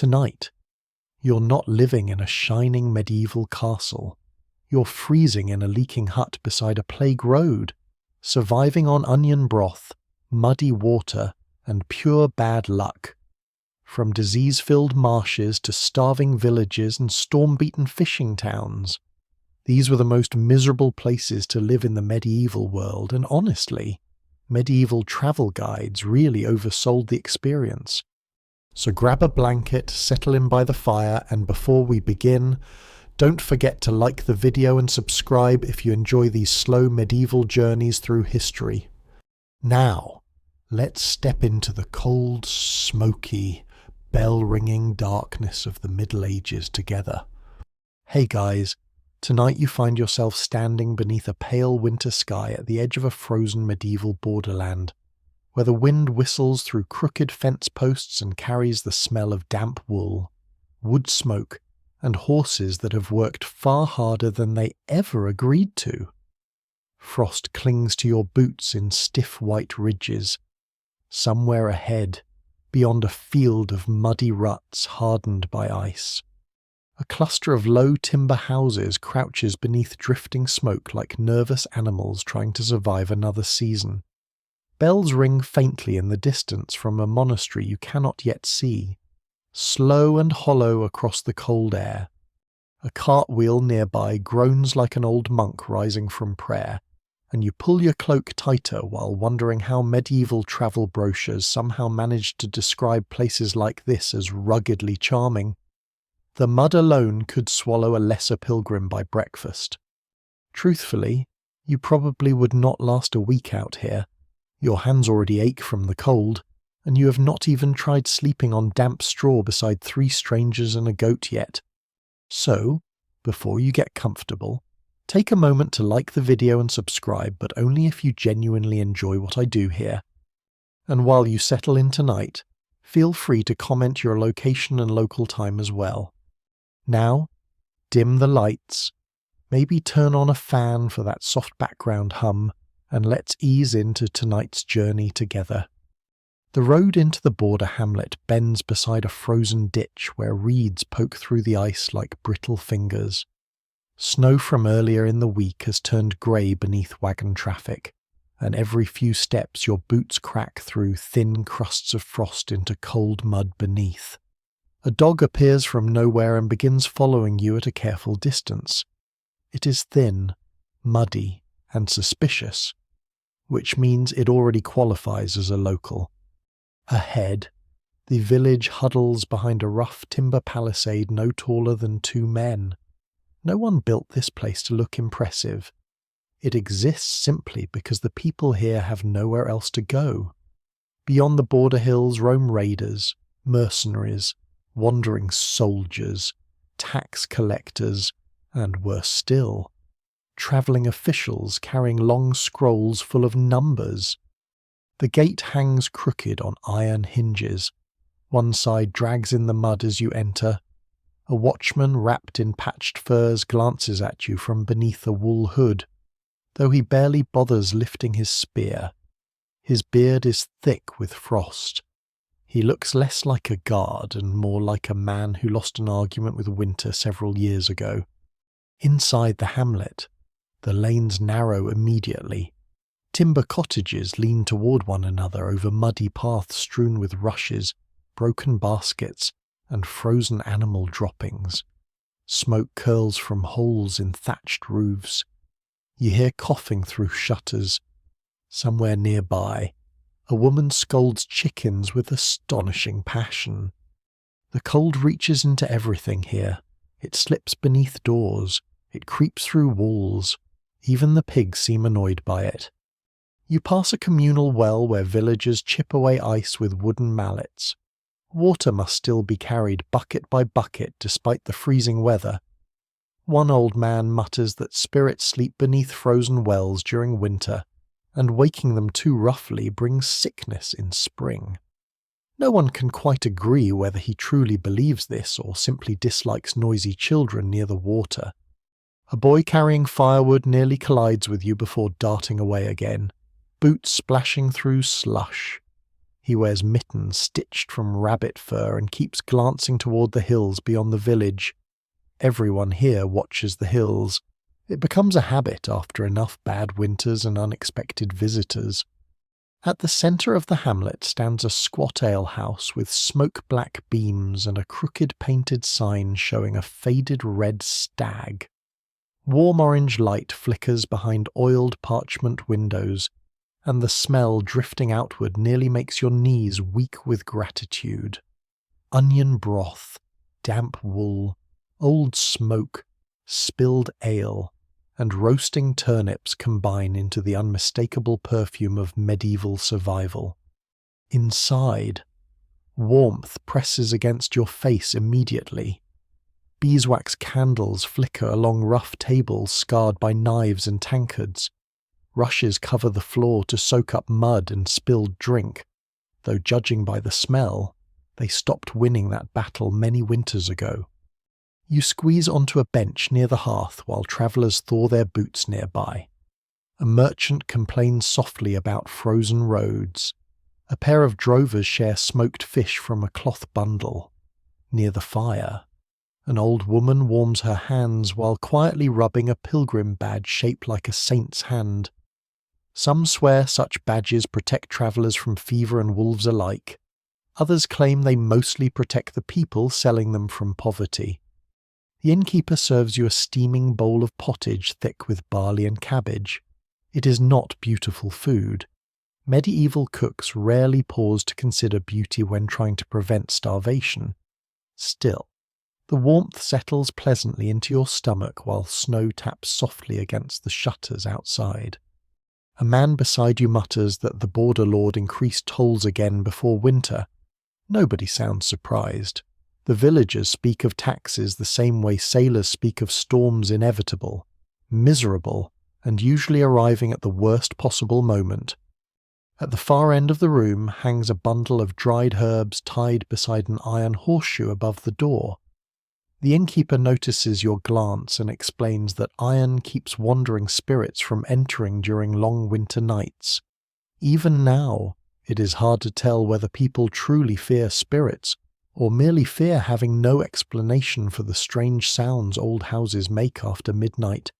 Tonight, you're not living in a shining medieval castle. You're freezing in a leaking hut beside a plague road, surviving on onion broth, muddy water, and pure bad luck. From disease-filled marshes to starving villages and storm-beaten fishing towns. These were the most miserable places to live in the medieval world, and honestly, medieval travel guides really oversold the experience. So grab a blanket, settle in by the fire, and before we begin, don't forget to like the video and subscribe if you enjoy these slow medieval journeys through history. Now, let's step into the cold, smoky, bell-ringing darkness of the Middle Ages together. Hey guys, tonight you find yourself standing beneath a pale winter sky at the edge of a frozen medieval borderland, where the wind whistles through crooked fence posts and carries the smell of damp wool, wood smoke, and horses that have worked far harder than they ever agreed to. Frost clings to your boots in stiff white ridges. Somewhere ahead, beyond a field of muddy ruts hardened by ice, a cluster of low timber houses crouches beneath drifting smoke like nervous animals trying to survive another season. Bells ring faintly in the distance from a monastery you cannot yet see, slow and hollow across the cold air. A cartwheel nearby groans like an old monk rising from prayer, and you pull your cloak tighter while wondering how medieval travel brochures somehow managed to describe places like this as ruggedly charming. The mud alone could swallow a lesser pilgrim by breakfast. Truthfully, you probably would not last a week out here. Your hands already ache from the cold, and you have not even tried sleeping on damp straw beside 3 strangers and a goat yet. So, before you get comfortable, take a moment to like the video and subscribe, but only if you genuinely enjoy what I do here. And while you settle in tonight, feel free to comment your location and local time as well. Now, dim the lights, maybe turn on a fan for that soft background hum, and let's ease into tonight's journey together. The road into the border hamlet bends beside a frozen ditch where reeds poke through the ice like brittle fingers. Snow from earlier in the week has turned grey beneath wagon traffic, and every few steps your boots crack through thin crusts of frost into cold mud beneath. A dog appears from nowhere and begins following you at a careful distance. It is thin, muddy, and suspicious, which means it already qualifies as a local. Ahead, the village huddles behind a rough timber palisade no taller than 2 men. No one built this place to look impressive. It exists simply because the people here have nowhere else to go. Beyond the border hills roam raiders, mercenaries, wandering soldiers, tax collectors, and worse still, travelling officials carrying long scrolls full of numbers. The gate hangs crooked on iron hinges. One side drags in the mud as you enter. A watchman wrapped in patched furs glances at you from beneath a wool hood, though he barely bothers lifting his spear. His beard is thick with frost. He looks less like a guard and more like a man who lost an argument with winter several years ago. Inside the hamlet, the lanes narrow immediately. Timber cottages lean toward one another over muddy paths strewn with rushes, broken baskets, and frozen animal droppings. Smoke curls from holes in thatched roofs. You hear coughing through shutters. Somewhere nearby, a woman scolds chickens with astonishing passion. The cold reaches into everything here. It slips beneath doors. It creeps through walls. Even the pigs seem annoyed by it. You pass a communal well where villagers chip away ice with wooden mallets. Water must still be carried bucket by bucket despite the freezing weather. One old man mutters that spirits sleep beneath frozen wells during winter, and waking them too roughly brings sickness in spring. No one can quite agree whether he truly believes this or simply dislikes noisy children near the water. A boy carrying firewood nearly collides with you before darting away again, boots splashing through slush. He wears mittens stitched from rabbit fur and keeps glancing toward the hills beyond the village. Everyone here watches the hills. It becomes a habit after enough bad winters and unexpected visitors. At the centre of the hamlet stands a squat alehouse with smoke-black beams and a crooked painted sign showing a faded red stag. Warm orange light flickers behind oiled parchment windows, and the smell drifting outward nearly makes your knees weak with gratitude. Onion broth, damp wool, old smoke, spilled ale, and roasting turnips combine into the unmistakable perfume of medieval survival. Inside, warmth presses against your face immediately. Beeswax candles flicker along rough tables scarred by knives and tankards. Rushes cover the floor to soak up mud and spilled drink, though judging by the smell, they stopped winning that battle many winters ago. You squeeze onto a bench near the hearth while travellers thaw their boots nearby. A merchant complains softly about frozen roads. A pair of drovers share smoked fish from a cloth bundle. Near the fire, an old woman warms her hands while quietly rubbing a pilgrim badge shaped like a saint's hand. Some swear such badges protect travellers from fever and wolves alike. Others claim they mostly protect the people selling them from poverty. The innkeeper serves you a steaming bowl of pottage thick with barley and cabbage. It is not beautiful food. Medieval cooks rarely pause to consider beauty when trying to prevent starvation. Still, the warmth settles pleasantly into your stomach while snow taps softly against the shutters outside. A man beside you mutters that the border lord increased tolls again before winter. Nobody sounds surprised. The villagers speak of taxes the same way sailors speak of storms inevitable, miserable, and usually arriving at the worst possible moment. At the far end of the room hangs a bundle of dried herbs tied beside an iron horseshoe above the door. The innkeeper notices your glance and explains that iron keeps wandering spirits from entering during long winter nights. Even now, it is hard to tell whether people truly fear spirits or merely fear having no explanation for the strange sounds old houses make after midnight.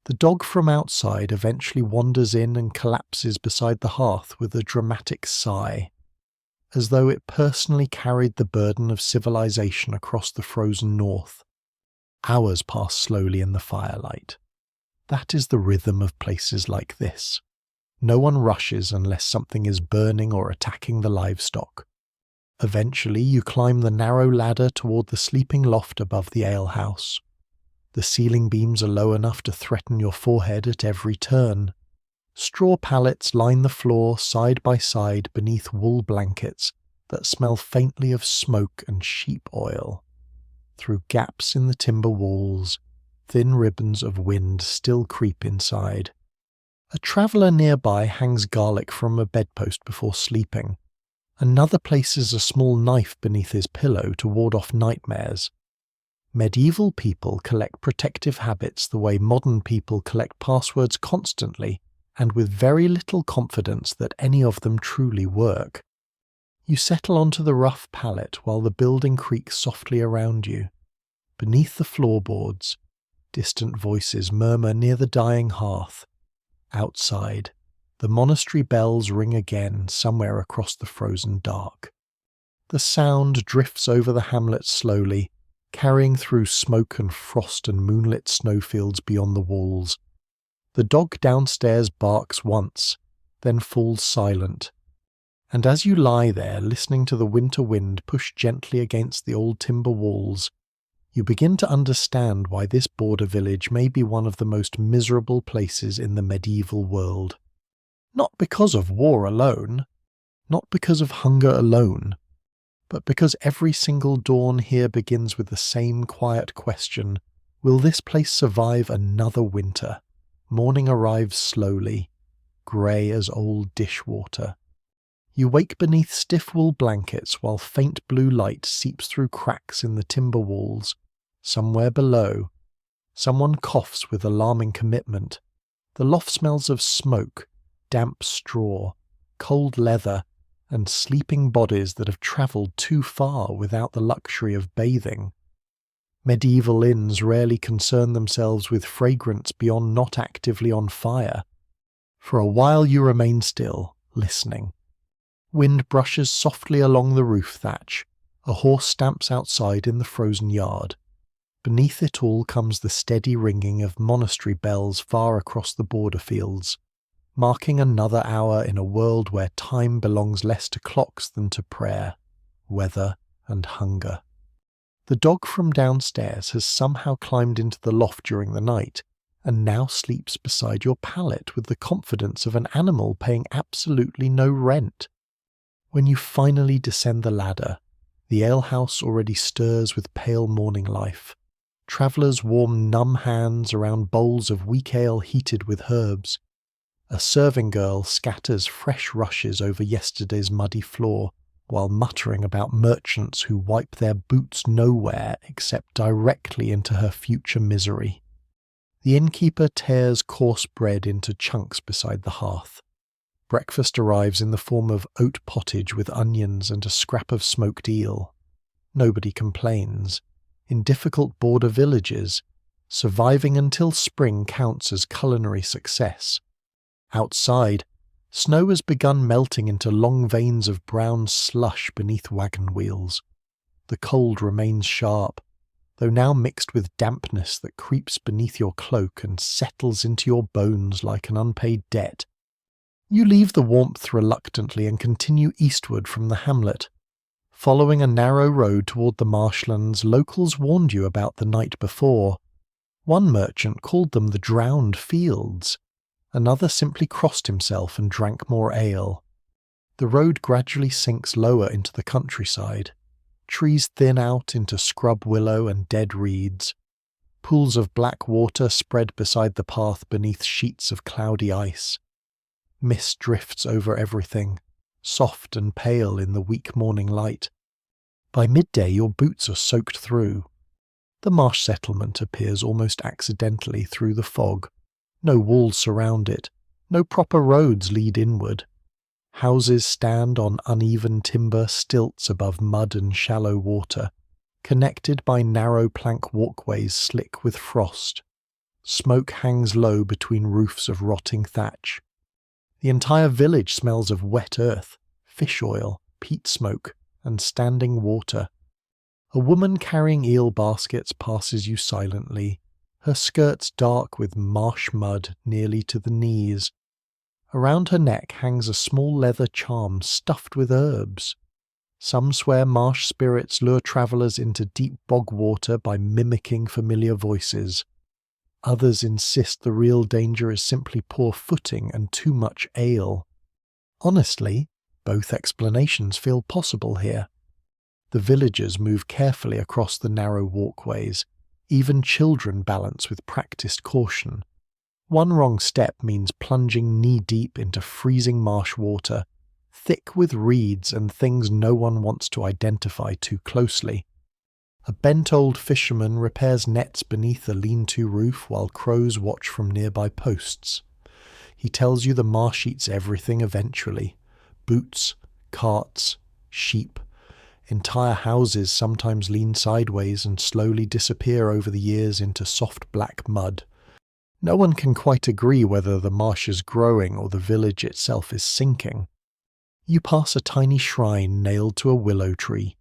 The dog from outside eventually wanders in and collapses beside the hearth with a dramatic sigh, as though it personally carried the burden of civilization across the frozen north. Hours pass slowly in the firelight. That is the rhythm of places like this. No one rushes unless something is burning or attacking the livestock. Eventually you climb the narrow ladder toward the sleeping loft above the alehouse. The ceiling beams are low enough to threaten your forehead at every turn. Straw pallets line the floor side by side beneath wool blankets that smell faintly of smoke and sheep oil. Through gaps in the timber walls, thin ribbons of wind still creep inside. A traveller nearby hangs garlic from a bedpost before sleeping. Another places a small knife beneath his pillow to ward off nightmares. Medieval people collect protective habits the way modern people collect passwords constantly, and with very little confidence that any of them truly work. You settle onto the rough pallet while the building creaks softly around you. Beneath the floorboards, distant voices murmur near the dying hearth. Outside, the monastery bells ring again somewhere across the frozen dark. The sound drifts over the hamlet slowly, carrying through smoke and frost and moonlit snowfields beyond the walls. The dog downstairs barks once, then falls silent, and as you lie there listening to the winter wind push gently against the old timber walls, you begin to understand why this border village may be one of the most miserable places in the medieval world. Not because of war alone, not because of hunger alone, but because every single dawn here begins with the same quiet question: will this place survive another winter? Morning arrives slowly, grey as old dishwater. You wake beneath stiff wool blankets while faint blue light seeps through cracks in the timber walls. Somewhere below, someone coughs with alarming commitment. The loft smells of smoke, damp straw, cold leather, and sleeping bodies that have travelled too far without the luxury of bathing. Medieval inns rarely concern themselves with fragrance beyond not actively on fire. For a while you remain still, listening. Wind brushes softly along the roof thatch. A horse stamps outside in the frozen yard. Beneath it all comes the steady ringing of monastery bells far across the border fields, marking another hour in a world where time belongs less to clocks than to prayer, weather, and hunger. The dog from downstairs has somehow climbed into the loft during the night, and now sleeps beside your pallet with the confidence of an animal paying absolutely no rent. When you finally descend the ladder, the alehouse already stirs with pale morning life. Travellers warm numb hands around bowls of weak ale heated with herbs. A serving girl scatters fresh rushes over yesterday's muddy floor, while muttering about merchants who wipe their boots nowhere except directly into her future misery. The innkeeper tears coarse bread into chunks beside the hearth. Breakfast arrives in the form of oat pottage with onions and a scrap of smoked eel. Nobody complains. In difficult border villages, surviving until spring counts as culinary success. Outside, snow has begun melting into long veins of brown slush beneath wagon wheels. The cold remains sharp, though now mixed with dampness that creeps beneath your cloak and settles into your bones like an unpaid debt. You leave the warmth reluctantly and continue eastward from the hamlet. Following a narrow road toward the marshlands locals warned you about the night before. One merchant called them the drowned fields. Another simply crossed himself and drank more ale. The road gradually sinks lower into the countryside. Trees thin out into scrub willow and dead reeds. Pools of black water spread beside the path beneath sheets of cloudy ice. Mist drifts over everything, soft and pale in the weak morning light. By midday your boots are soaked through. The marsh settlement appears almost accidentally through the fog. No walls surround it, no proper roads lead inward. Houses stand on uneven timber stilts above mud and shallow water, connected by narrow plank walkways slick with frost. Smoke hangs low between roofs of rotting thatch. The entire village smells of wet earth, fish oil, peat smoke, and standing water. A woman carrying eel baskets passes you silently, her skirts dark with marsh mud nearly to the knees. Around her neck hangs a small leather charm stuffed with herbs. Some swear marsh spirits lure travellers into deep bog water by mimicking familiar voices. Others insist the real danger is simply poor footing and too much ale. Honestly, both explanations feel possible here. The villagers move carefully across the narrow walkways. Even children balance with practiced caution. One wrong step means plunging knee-deep into freezing marsh water, thick with reeds and things no one wants to identify too closely. A bent old fisherman repairs nets beneath a lean-to roof while crows watch from nearby posts. He tells you the marsh eats everything eventually. Boots, carts, sheep. Entire houses sometimes lean sideways and slowly disappear over the years into soft black mud. No one can quite agree whether the marsh is growing or the village itself is sinking. You pass a tiny shrine nailed to a willow tree.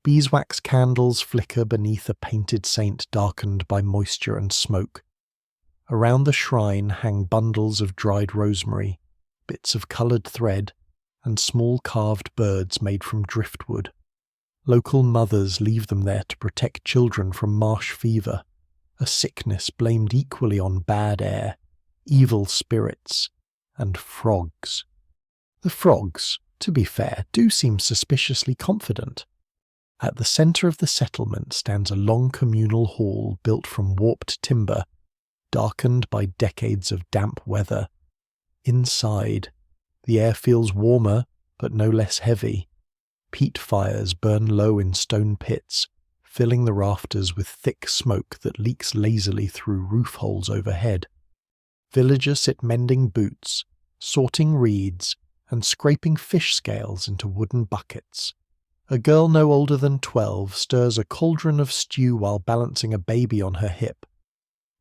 Beeswax candles flicker beneath a painted saint darkened by moisture and smoke. Around the shrine hang bundles of dried rosemary, bits of coloured thread, and small carved birds made from driftwood. Local mothers leave them there to protect children from marsh fever, a sickness blamed equally on bad air, evil spirits, and frogs. The frogs, to be fair, do seem suspiciously confident. At the centre of the settlement stands a long communal hall built from warped timber, darkened by decades of damp weather. Inside, the air feels warmer, but no less heavy. Peat fires burn low in stone pits, filling the rafters with thick smoke that leaks lazily through roof holes overhead. Villagers sit mending boots, sorting reeds, and scraping fish scales into wooden buckets. A girl no older than 12 stirs a cauldron of stew while balancing a baby on her hip.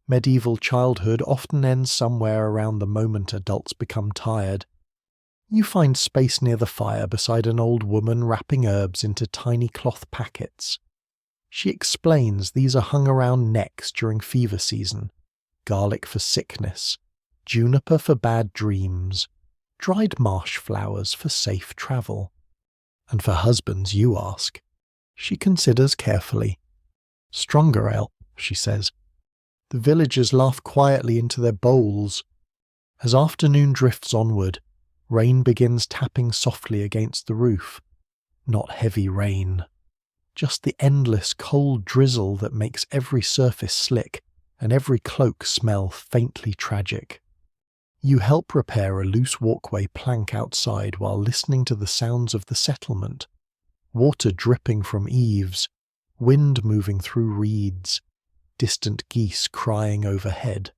Medieval childhood often ends somewhere around the moment adults become tired. You find space near the fire beside an old woman wrapping herbs into tiny cloth packets. She explains these are hung around necks during fever season, garlic for sickness, juniper for bad dreams, dried marsh flowers for safe travel. And for husbands, you ask. She considers carefully. Stronger ale, she says. The villagers laugh quietly into their bowls. As afternoon drifts onward, rain begins tapping softly against the roof. Not heavy rain. Just the endless cold drizzle that makes every surface slick and every cloak smell faintly tragic. You help repair a loose walkway plank outside while listening to the sounds of the settlement. Water dripping from eaves, wind moving through reeds, distant geese crying overhead.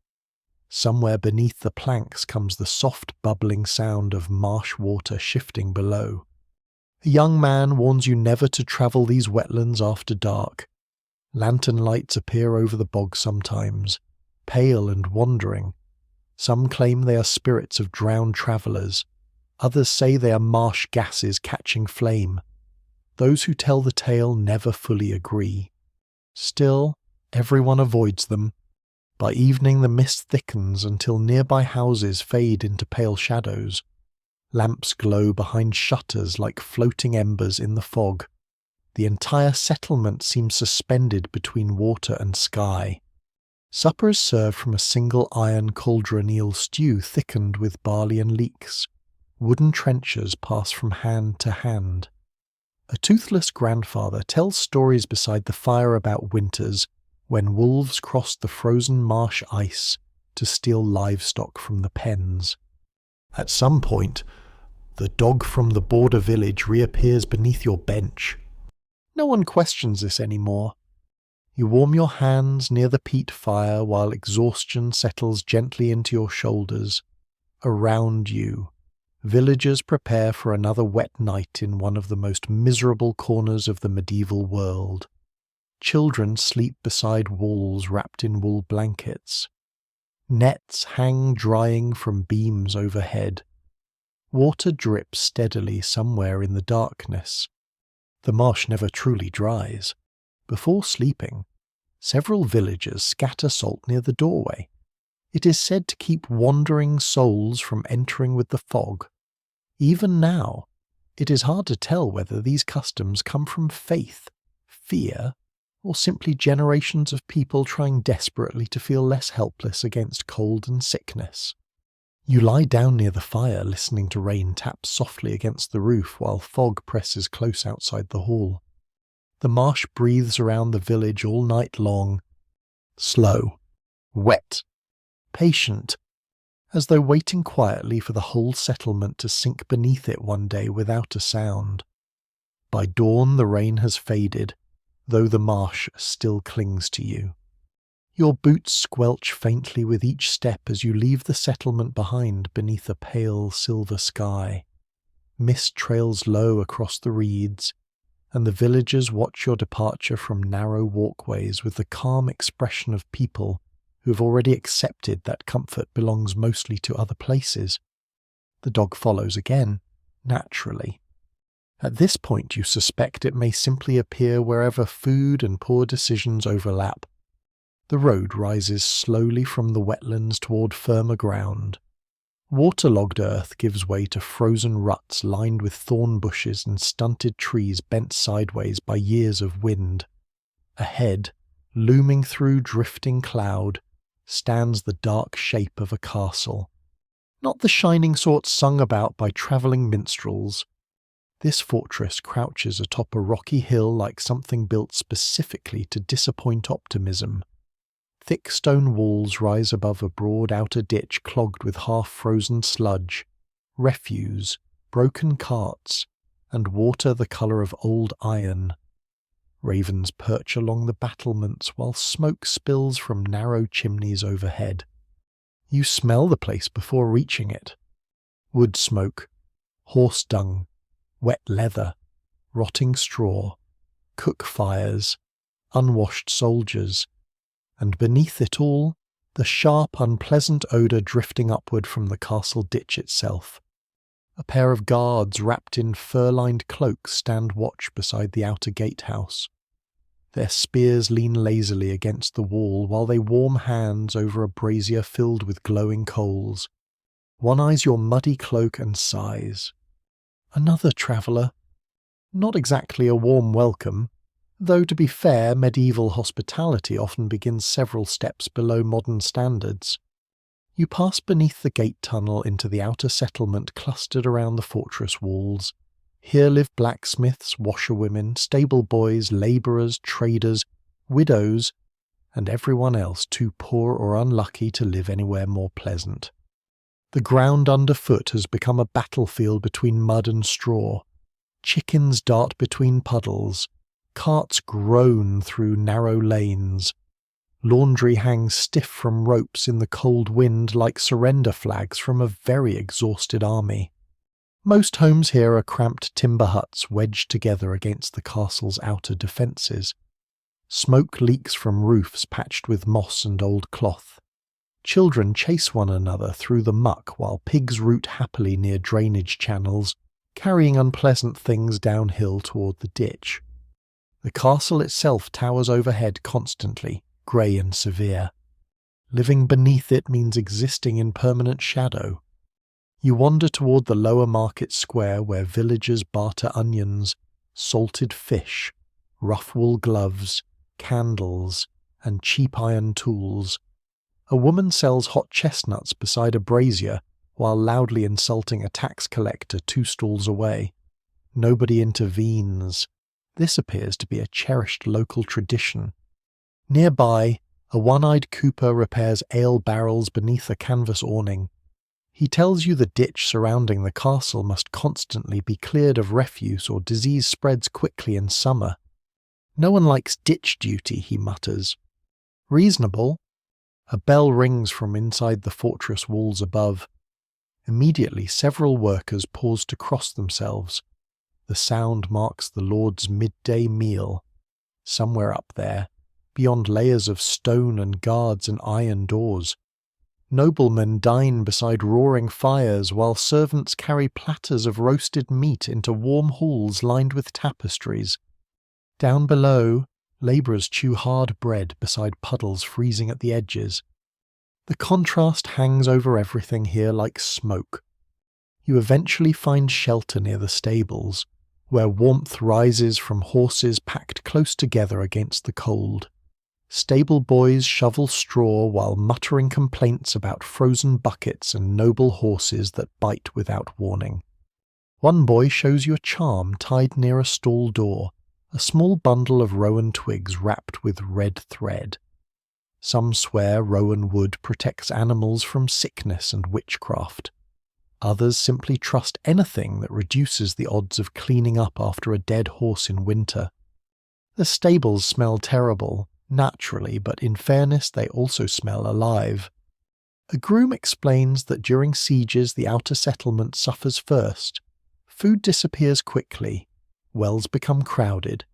Somewhere beneath the planks comes the soft bubbling sound of marsh water shifting below. A young man warns you never to travel these wetlands after dark. Lantern lights appear over the bog sometimes, pale and wandering. Some claim they are spirits of drowned travellers. Others say they are marsh gases catching flame. Those who tell the tale never fully agree. Still, everyone avoids them. By evening the mist thickens until nearby houses fade into pale shadows. Lamps glow behind shutters like floating embers in the fog. The entire settlement seems suspended between water and sky. Supper is served from a single iron cauldron eel stew thickened with barley and leeks. Wooden trenchers pass from hand to hand. A toothless grandfather tells stories beside the fire about winters when wolves crossed the frozen marsh ice to steal livestock from the pens. At some point, the dog from the border village reappears beneath your bench. No one questions this anymore. You warm your hands near the peat fire while exhaustion settles gently into your shoulders. Around you, villagers prepare for another wet night in one of the most miserable corners of the medieval world. Children sleep beside walls wrapped in wool blankets. Nets hang drying from beams overhead. Water drips steadily somewhere in the darkness. The marsh never truly dries. Before sleeping, several villagers scatter salt near the doorway. It is said to keep wandering souls from entering with the fog. Even now, it is hard to tell whether these customs come from faith, fear, or simply generations of people trying desperately to feel less helpless against cold and sickness. You lie down near the fire listening to rain tap softly against the roof while fog presses close outside the hall. The marsh breathes around the village all night long, slow, wet, patient, as though waiting quietly for the whole settlement to sink beneath it one day without a sound. By dawn the rain has faded, though the marsh still clings to you. Your boots squelch faintly with each step as you leave the settlement behind beneath a pale silver sky. Mist trails low across the reeds, and the villagers watch your departure from narrow walkways with the calm expression of people who have already accepted that comfort belongs mostly to other places. The dog follows again, naturally. At this point you suspect it may simply appear wherever food and poor decisions overlap. The road rises slowly from the wetlands toward firmer ground. Waterlogged earth gives way to frozen ruts lined with thorn bushes and stunted trees bent sideways by years of wind. Ahead, looming through drifting cloud, stands the dark shape of a castle. Not the shining sort sung about by travelling minstrels. This fortress crouches atop a rocky hill like something built specifically to disappoint optimism. Thick stone walls rise above a broad outer ditch clogged with half-frozen sludge, refuse, broken carts, and water the colour of old iron. Ravens perch along the battlements while smoke spills from narrow chimneys overhead. You smell the place before reaching it. Wood smoke, horse dung, wet leather, rotting straw, cook fires, unwashed soldiers, and beneath it all, the sharp, unpleasant odour drifting upward from the castle ditch itself. A pair of guards wrapped in fur-lined cloaks stand watch beside the outer gatehouse. Their spears lean lazily against the wall while they warm hands over a brazier filled with glowing coals. One eyes your muddy cloak and sighs. Another traveller. Not exactly a warm welcome, though to be fair, medieval hospitality often begins several steps below modern standards. You pass beneath the gate tunnel into the outer settlement clustered around the fortress walls. Here live blacksmiths, washerwomen, stable boys, labourers, traders, widows, and everyone else too poor or unlucky to live anywhere more pleasant. The ground underfoot has become a battlefield between mud and straw. Chickens dart between puddles. Carts groan through narrow lanes. Laundry hangs stiff from ropes in the cold wind like surrender flags from a very exhausted army. Most homes here are cramped timber huts wedged together against the castle's outer defences. Smoke leaks from roofs patched with moss and old cloth. Children chase one another through the muck while pigs root happily near drainage channels, carrying unpleasant things downhill toward the ditch. The castle itself towers overhead constantly, grey and severe. Living beneath it means existing in permanent shadow. You wander toward the lower market square where villagers barter onions, salted fish, rough wool gloves, candles, and cheap iron tools. A woman sells hot chestnuts beside a brazier while loudly insulting a tax collector 2 stalls away. Nobody intervenes. This appears to be a cherished local tradition. Nearby, a one-eyed cooper repairs ale barrels beneath a canvas awning. He tells you the ditch surrounding the castle must constantly be cleared of refuse or disease spreads quickly in summer. No one likes ditch duty, he mutters. Reasonable. A bell rings from inside the fortress walls above. Immediately, several workers pause to cross themselves. The sound marks the Lord's midday meal. Somewhere up there, beyond layers of stone and guards and iron doors. Noblemen dine beside roaring fires while servants carry platters of roasted meat into warm halls lined with tapestries. Down below, labourers chew hard bread beside puddles freezing at the edges. The contrast hangs over everything here like smoke. You eventually find shelter near the stables, where warmth rises from horses packed close together against the cold. Stable boys shovel straw while muttering complaints about frozen buckets and noble horses that bite without warning. One boy shows you a charm tied near a stall door, a small bundle of rowan twigs wrapped with red thread. Some swear rowan wood protects animals from sickness and witchcraft. Others simply trust anything that reduces the odds of cleaning up after a dead horse in winter. The stables smell terrible, naturally, but in fairness they also smell alive. A groom explains that during sieges the outer settlement suffers first. Food disappears quickly, wells become crowded,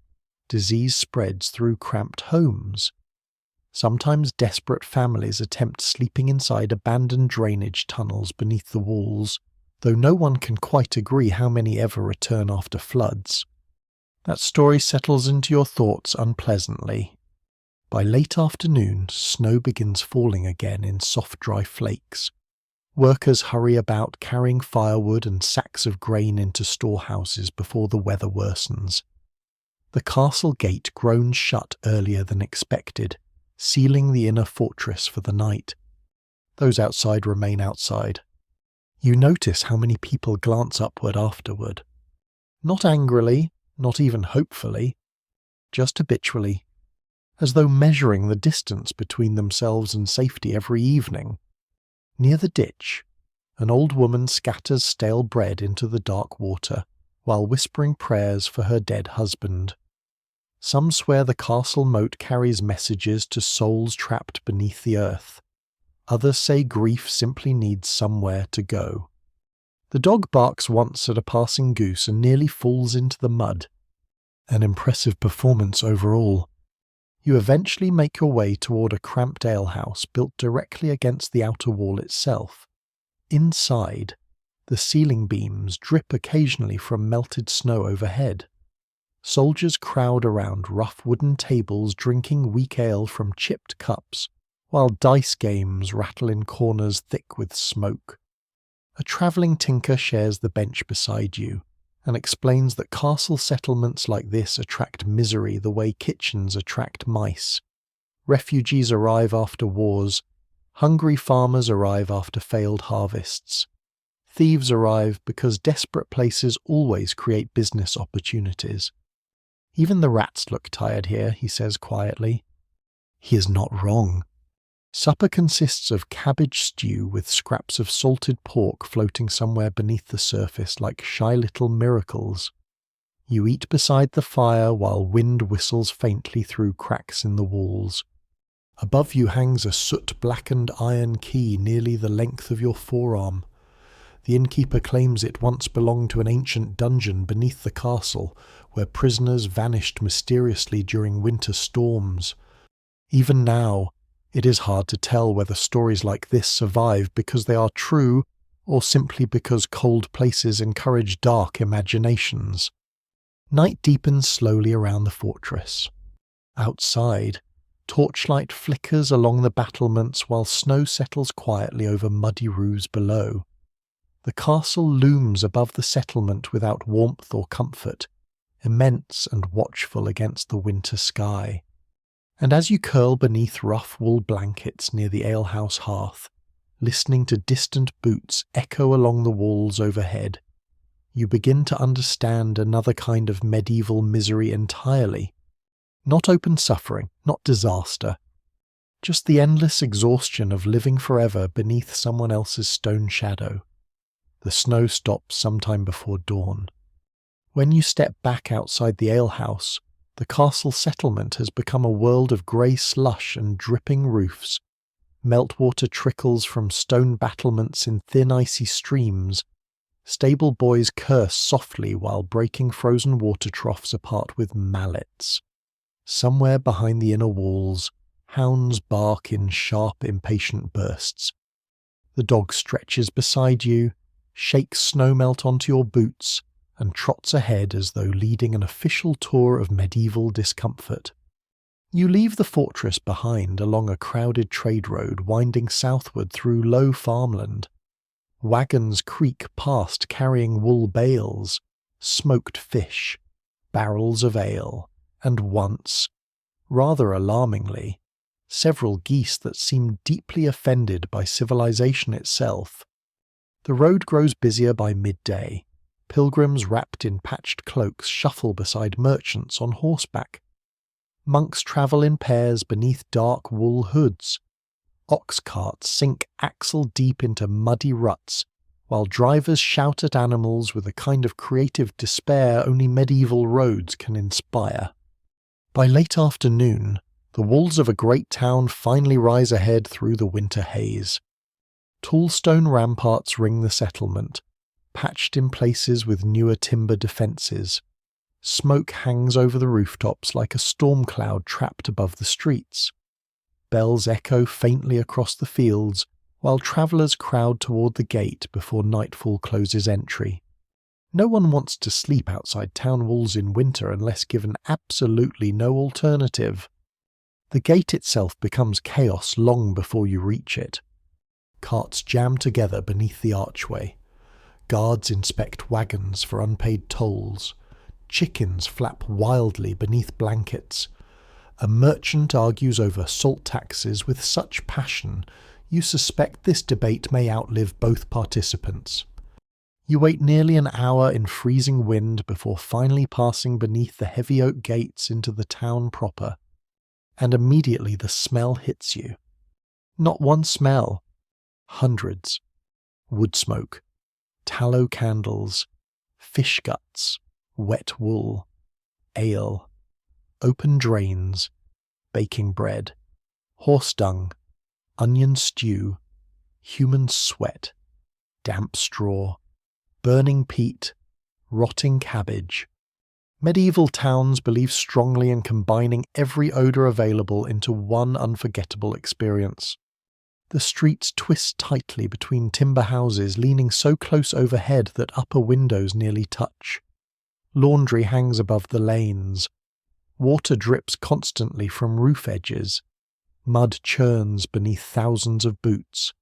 disease spreads through cramped homes. Sometimes desperate families attempt sleeping inside abandoned drainage tunnels beneath the walls, though no one can quite agree how many ever return after floods. That story settles into your thoughts unpleasantly. By late afternoon, snow begins falling again in soft dry flakes. Workers hurry about carrying firewood and sacks of grain into storehouses before the weather worsens. The castle gate groans shut earlier than expected, sealing the inner fortress for the night. Those outside remain outside. You notice how many people glance upward afterward. Not angrily, not even hopefully, just habitually, as though measuring the distance between themselves and safety every evening. Near the ditch, an old woman scatters stale bread into the dark water while whispering prayers for her dead husband. Some swear the castle moat carries messages to souls trapped beneath the earth. Others say grief simply needs somewhere to go. The dog barks once at a passing goose and nearly falls into the mud. An impressive performance overall. You eventually make your way toward a cramped alehouse built directly against the outer wall itself. Inside, the ceiling beams drip occasionally from melted snow overhead. Soldiers crowd around rough wooden tables drinking weak ale from chipped cups, while dice games rattle in corners thick with smoke. A travelling tinker shares the bench beside you, and explains that castle settlements like this attract misery the way kitchens attract mice. Refugees arrive after wars, hungry farmers arrive after failed harvests. Thieves arrive because desperate places always create business opportunities. Even the rats look tired here, he says quietly. He is not wrong. Supper consists of cabbage stew with scraps of salted pork floating somewhere beneath the surface like shy little miracles. You eat beside the fire while wind whistles faintly through cracks in the walls. Above you hangs a soot-blackened iron key nearly the length of your forearm. The innkeeper claims it once belonged to an ancient dungeon beneath the castle, where prisoners vanished mysteriously during winter storms. Even now, it is hard to tell whether stories like this survive because they are true or simply because cold places encourage dark imaginations. Night deepens slowly around the fortress. Outside, torchlight flickers along the battlements while snow settles quietly over muddy roofs below. The castle looms above the settlement without warmth or comfort, immense and watchful against the winter sky. And as you curl beneath rough wool blankets near the alehouse hearth, listening to distant boots echo along the walls overhead, you begin to understand another kind of medieval misery entirely. Not open suffering, not disaster, just the endless exhaustion of living forever beneath someone else's stone shadow. The snow stops sometime before dawn. When you step back outside the alehouse, the castle settlement has become a world of grey slush and dripping roofs. Meltwater trickles from stone battlements in thin icy streams. Stable boys curse softly while breaking frozen water troughs apart with mallets. Somewhere behind the inner walls, hounds bark in sharp, impatient bursts. The dog stretches beside you, shakes snowmelt onto your boots, and trots ahead as though leading an official tour of medieval discomfort. You leave the fortress behind along a crowded trade road winding southward through low farmland. Wagons creak past carrying wool bales, smoked fish, barrels of ale, and once, rather alarmingly, several geese that seem deeply offended by civilization itself. The road grows busier by midday. Pilgrims wrapped in patched cloaks shuffle beside merchants on horseback. Monks travel in pairs beneath dark wool hoods. Ox carts sink axle-deep into muddy ruts, while drivers shout at animals with a kind of creative despair only medieval roads can inspire. By late afternoon, the walls of a great town finally rise ahead through the winter haze. Tall stone ramparts ring the settlement, patched in places with newer timber defences. Smoke hangs over the rooftops like a storm cloud trapped above the streets. Bells echo faintly across the fields, while travellers crowd toward the gate before nightfall closes entry. No one wants to sleep outside town walls in winter unless given absolutely no alternative. The gate itself becomes chaos long before you reach it. Carts jam together beneath the archway. Guards inspect wagons for unpaid tolls. Chickens flap wildly beneath blankets. A merchant argues over salt taxes with such passion you suspect this debate may outlive both participants. You wait nearly an hour in freezing wind before finally passing beneath the heavy oak gates into the town proper, and immediately the smell hits you. Not one smell, hundreds. Wood smoke, tallow candles, fish guts, wet wool, ale, open drains, baking bread, horse dung, onion stew, human sweat, damp straw, burning peat, rotting cabbage. Medieval towns believe strongly in combining every odour available into one unforgettable experience. The streets twist tightly between timber houses leaning so close overhead that upper windows nearly touch. Laundry hangs above the lanes. Water drips constantly from roof edges. Mud churns beneath thousands of boots.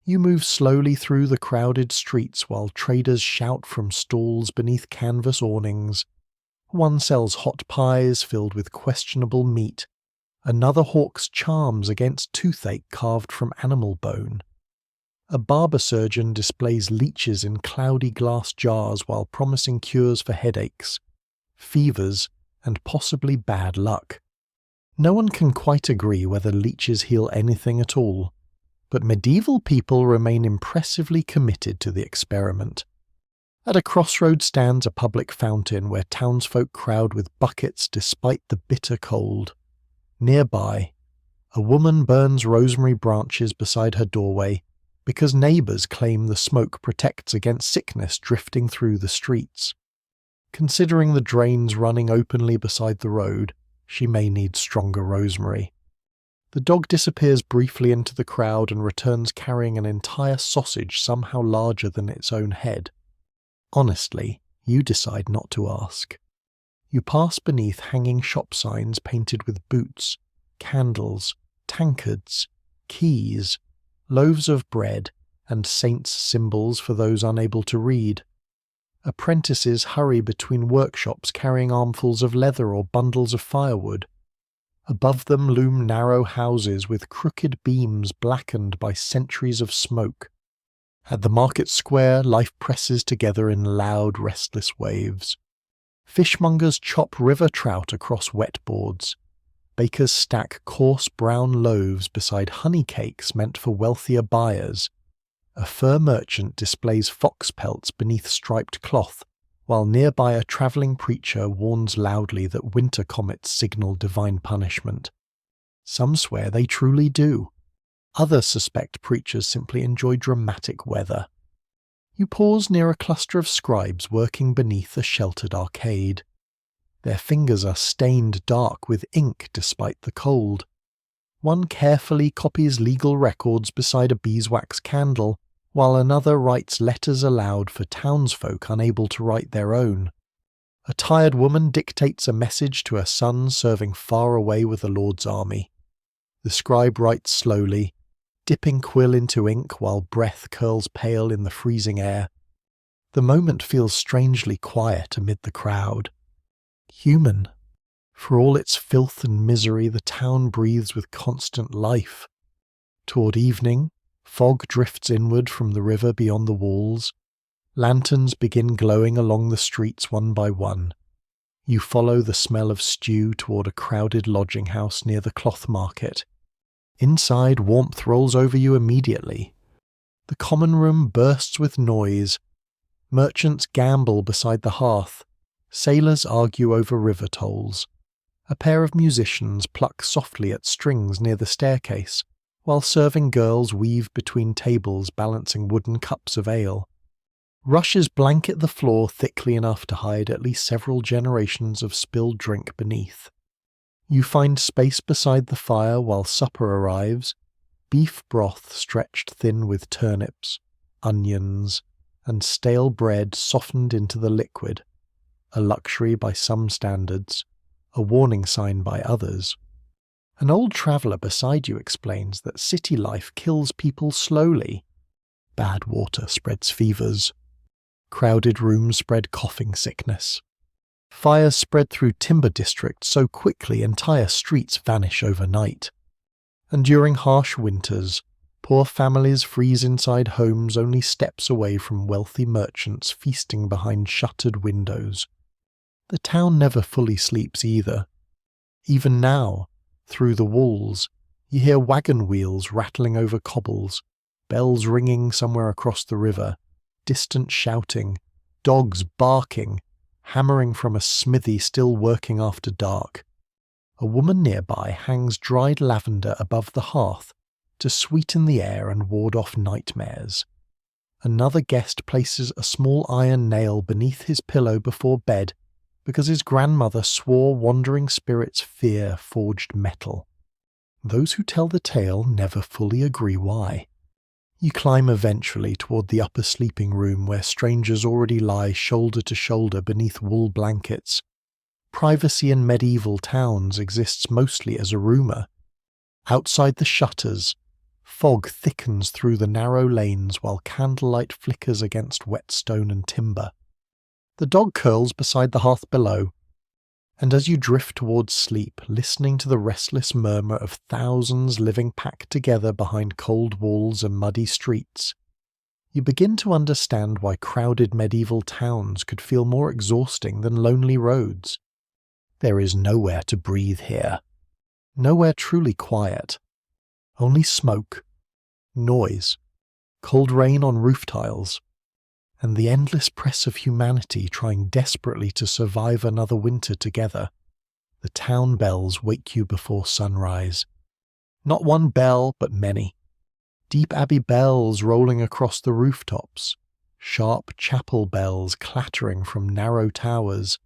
You move slowly through the crowded streets while traders shout from stalls beneath canvas awnings. One sells hot pies filled with questionable meat. Another hawks charms against toothache carved from animal bone. A barber surgeon displays leeches in cloudy glass jars while promising cures for headaches, fevers, and possibly bad luck. No one can quite agree whether leeches heal anything at all, but medieval people remain impressively committed to the experiment. At a crossroad stands a public fountain where townsfolk crowd with buckets despite the bitter cold. Nearby, a woman burns rosemary branches beside her doorway because neighbours claim the smoke protects against sickness drifting through the streets. Considering the drains running openly beside the road, she may need stronger rosemary. The dog disappears briefly into the crowd and returns carrying an entire sausage somehow larger than its own head. Honestly, you decide not to ask. You pass beneath hanging shop signs painted with boots, candles, tankards, keys, loaves of bread, and saints' symbols for those unable to read. Apprentices hurry between workshops carrying armfuls of leather or bundles of firewood. Above them loom narrow houses with crooked beams blackened by centuries of smoke. At the market square, life presses together in loud, restless waves. Fishmongers chop river trout across wet boards. Bakers stack coarse brown loaves beside honey cakes meant for wealthier buyers. A fur merchant displays fox pelts beneath striped cloth, while nearby a travelling preacher warns loudly that winter comets signal divine punishment. Some swear they truly do. Others suspect preachers simply enjoy dramatic weather. You pause near a cluster of scribes working beneath a sheltered arcade. Their fingers are stained dark with ink despite the cold. One carefully copies legal records beside a beeswax candle, while another writes letters aloud for townsfolk unable to write their own. A tired woman dictates a message to her son serving far away with the Lord's army. The scribe writes slowly, dipping quill into ink while breath curls pale in the freezing air. The moment feels strangely quiet amid the crowd. Human. For all its filth and misery, the town breathes with constant life. Toward evening, fog drifts inward from the river beyond the walls. Lanterns begin glowing along the streets one by one. You follow the smell of stew toward a crowded lodging house near the cloth market. Inside, warmth rolls over you immediately. The common room bursts with noise. Merchants gamble beside the hearth. Sailors argue over river tolls. A pair of musicians pluck softly at strings near the staircase, while serving girls weave between tables balancing wooden cups of ale. Rushes blanket the floor thickly enough to hide at least several generations of spilled drink beneath. You find space beside the fire while supper arrives, beef broth stretched thin with turnips, onions, and stale bread softened into the liquid, a luxury by some standards, a warning sign by others. An old traveller beside you explains that city life kills people slowly. Bad water spreads fevers. Crowded rooms spread coughing sickness. Fires spread through timber districts so quickly entire streets vanish overnight. And during harsh winters, poor families freeze inside homes only steps away from wealthy merchants feasting behind shuttered windows. The town never fully sleeps either. Even now, through the walls, you hear wagon wheels rattling over cobbles, bells ringing somewhere across the river, distant shouting, dogs barking, hammering from a smithy still working after dark. A woman nearby hangs dried lavender above the hearth to sweeten the air and ward off nightmares. Another guest places a small iron nail beneath his pillow before bed because his grandmother swore wandering spirits' fear forged metal. Those who tell the tale never fully agree why. You climb eventually toward the upper sleeping room where strangers already lie shoulder to shoulder beneath wool blankets. Privacy in medieval towns exists mostly as a rumor. Outside the shutters, fog thickens through the narrow lanes while candlelight flickers against wet stone and timber. The dog curls beside the hearth below, and as you drift towards sleep, listening to the restless murmur of thousands living packed together behind cold walls and muddy streets, you begin to understand why crowded medieval towns could feel more exhausting than lonely roads. There is nowhere to breathe here. Nowhere truly quiet. Only smoke, noise, cold rain on roof tiles, and the endless press of humanity trying desperately to survive another winter together. The town bells wake you before sunrise. Not one bell, but many. Deep abbey bells rolling across the rooftops, sharp chapel bells clattering from narrow towers,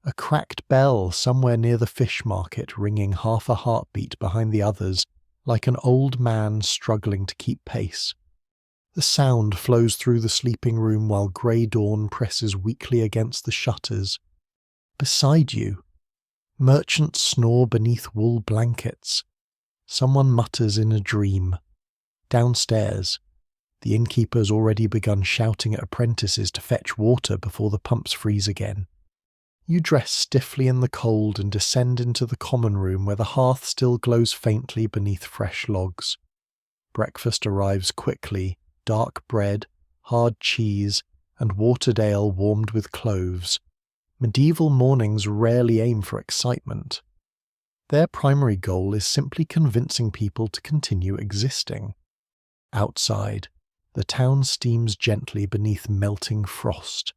a cracked bell somewhere near the fish market ringing half a heartbeat behind the others, like an old man struggling to keep pace. The sound flows through the sleeping room while grey dawn presses weakly against the shutters. Beside you, merchants snore beneath wool blankets. Someone mutters in a dream. Downstairs, the innkeeper's already begun shouting at apprentices to fetch water before the pumps freeze again. You dress stiffly in the cold and descend into the common room where the hearth still glows faintly beneath fresh logs. Breakfast arrives quickly, dark bread, hard cheese, and watered ale warmed with cloves. Medieval mornings rarely aim for excitement. Their primary goal is simply convincing people to continue existing. Outside, the town steams gently beneath melting frost.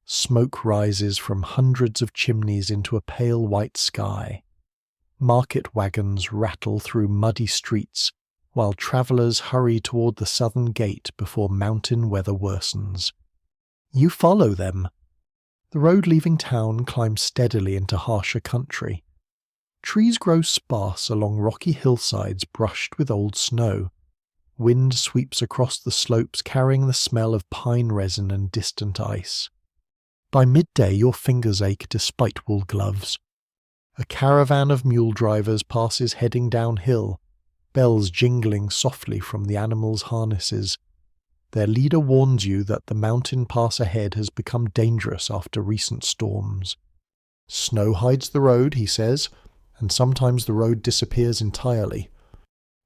Smoke rises from hundreds of chimneys into a pale white sky. Market wagons rattle through muddy streets, while travellers hurry toward the southern gate before mountain weather worsens. You follow them. The road leaving town climbs steadily into harsher country. Trees grow sparse along rocky hillsides brushed with old snow. Wind sweeps across the slopes carrying the smell of pine resin and distant ice. By midday your fingers ache despite wool gloves. A caravan of mule drivers passes heading downhill, bells jingling softly from the animals' harnesses. Their leader warns you that the mountain pass ahead has become dangerous after recent storms. Snow hides the road, he says, and sometimes the road disappears entirely.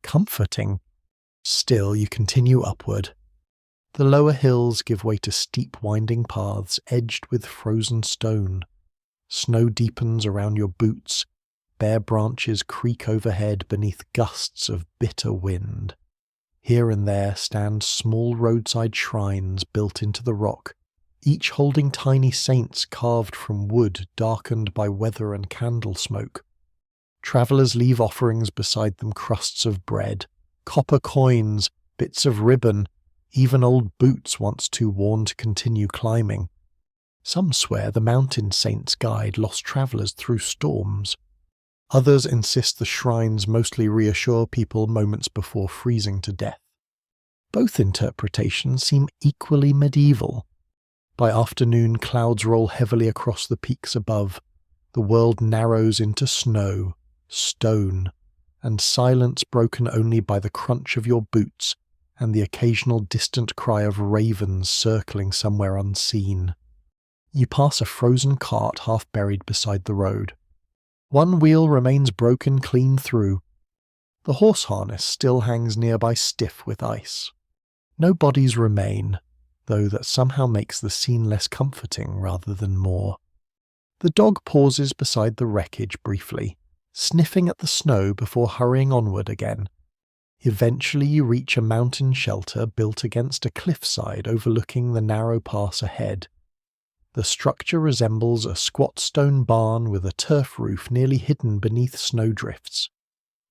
Comforting. Still, you continue upward. The lower hills give way to steep winding paths edged with frozen stone. Snow deepens around your boots. Bare branches creak overhead beneath gusts of bitter wind. Here and there stand small roadside shrines built into the rock, each holding tiny saints carved from wood darkened by weather and candle smoke. Travellers leave offerings beside them, crusts of bread, copper coins, bits of ribbon, even old boots once too worn to continue climbing. Some swear the mountain saints guide lost travellers through storms. Others insist the shrines mostly reassure people moments before freezing to death. Both interpretations seem equally medieval. By afternoon, clouds roll heavily across the peaks above. The world narrows into snow, stone, and silence broken only by the crunch of your boots and the occasional distant cry of ravens circling somewhere unseen. You pass a frozen cart half buried beside the road. One wheel remains broken clean through. The horse harness still hangs nearby stiff with ice. No bodies remain, though that somehow makes the scene less comforting rather than more. The dog pauses beside the wreckage briefly, sniffing at the snow before hurrying onward again. Eventually you reach a mountain shelter built against a cliffside overlooking the narrow pass ahead. The structure resembles a squat stone barn with a turf roof nearly hidden beneath snowdrifts.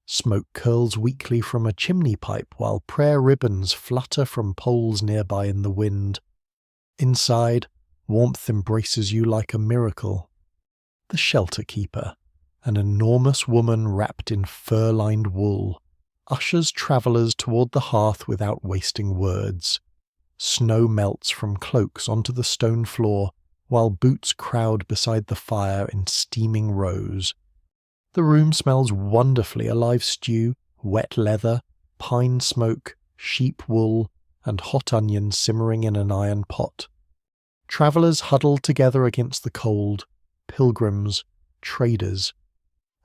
Smoke curls weakly from a chimney pipe while prayer ribbons flutter from poles nearby in the wind. Inside, warmth embraces you like a miracle. The shelter keeper, an enormous woman wrapped in fur-lined wool, ushers travellers toward the hearth without wasting words. Snow melts from cloaks onto the stone floor, while boots crowd beside the fire in steaming rows. The room smells wonderfully a live stew, wet leather, pine smoke, sheep wool, and hot onions simmering in an iron pot. Travellers huddle together against the cold, pilgrims, traders.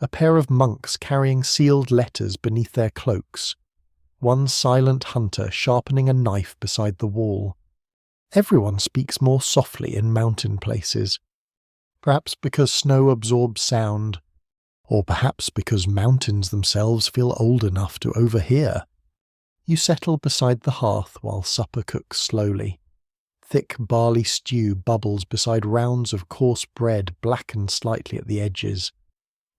A pair of monks carrying sealed letters beneath their cloaks. One silent hunter sharpening a knife beside the wall. Everyone speaks more softly in mountain places. Perhaps because snow absorbs sound, or perhaps because mountains themselves feel old enough to overhear. You settle beside the hearth while supper cooks slowly. Thick barley stew bubbles beside rounds of coarse bread blackened slightly at the edges.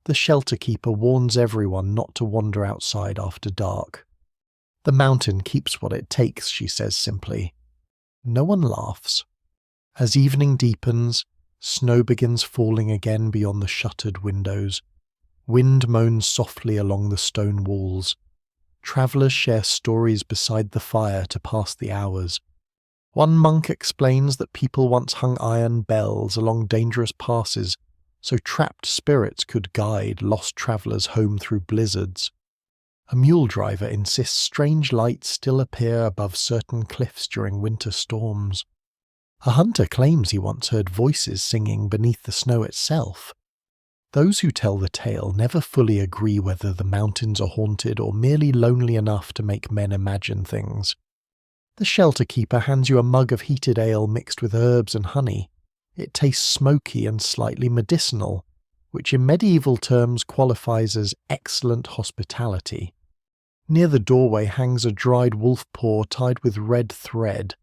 The shelter keeper warns everyone not to wander outside after dark. The mountain keeps what it takes, she says simply. No one laughs. As evening deepens, snow begins falling again beyond the shuttered windows. Wind moans softly along the stone walls. Travellers share stories beside the fire to pass the hours. One monk explains that people once hung iron bells along dangerous passes so trapped spirits could guide lost travellers home through blizzards. A mule driver insists strange lights still appear above certain cliffs during winter storms. A hunter claims he once heard voices singing beneath the snow itself. Those who tell the tale never fully agree whether the mountains are haunted or merely lonely enough to make men imagine things. The shelter keeper hands you a mug of heated ale mixed with herbs and honey. It tastes smoky and slightly medicinal, which in medieval terms qualifies as excellent hospitality. Near the doorway hangs a dried wolf paw tied with red thread.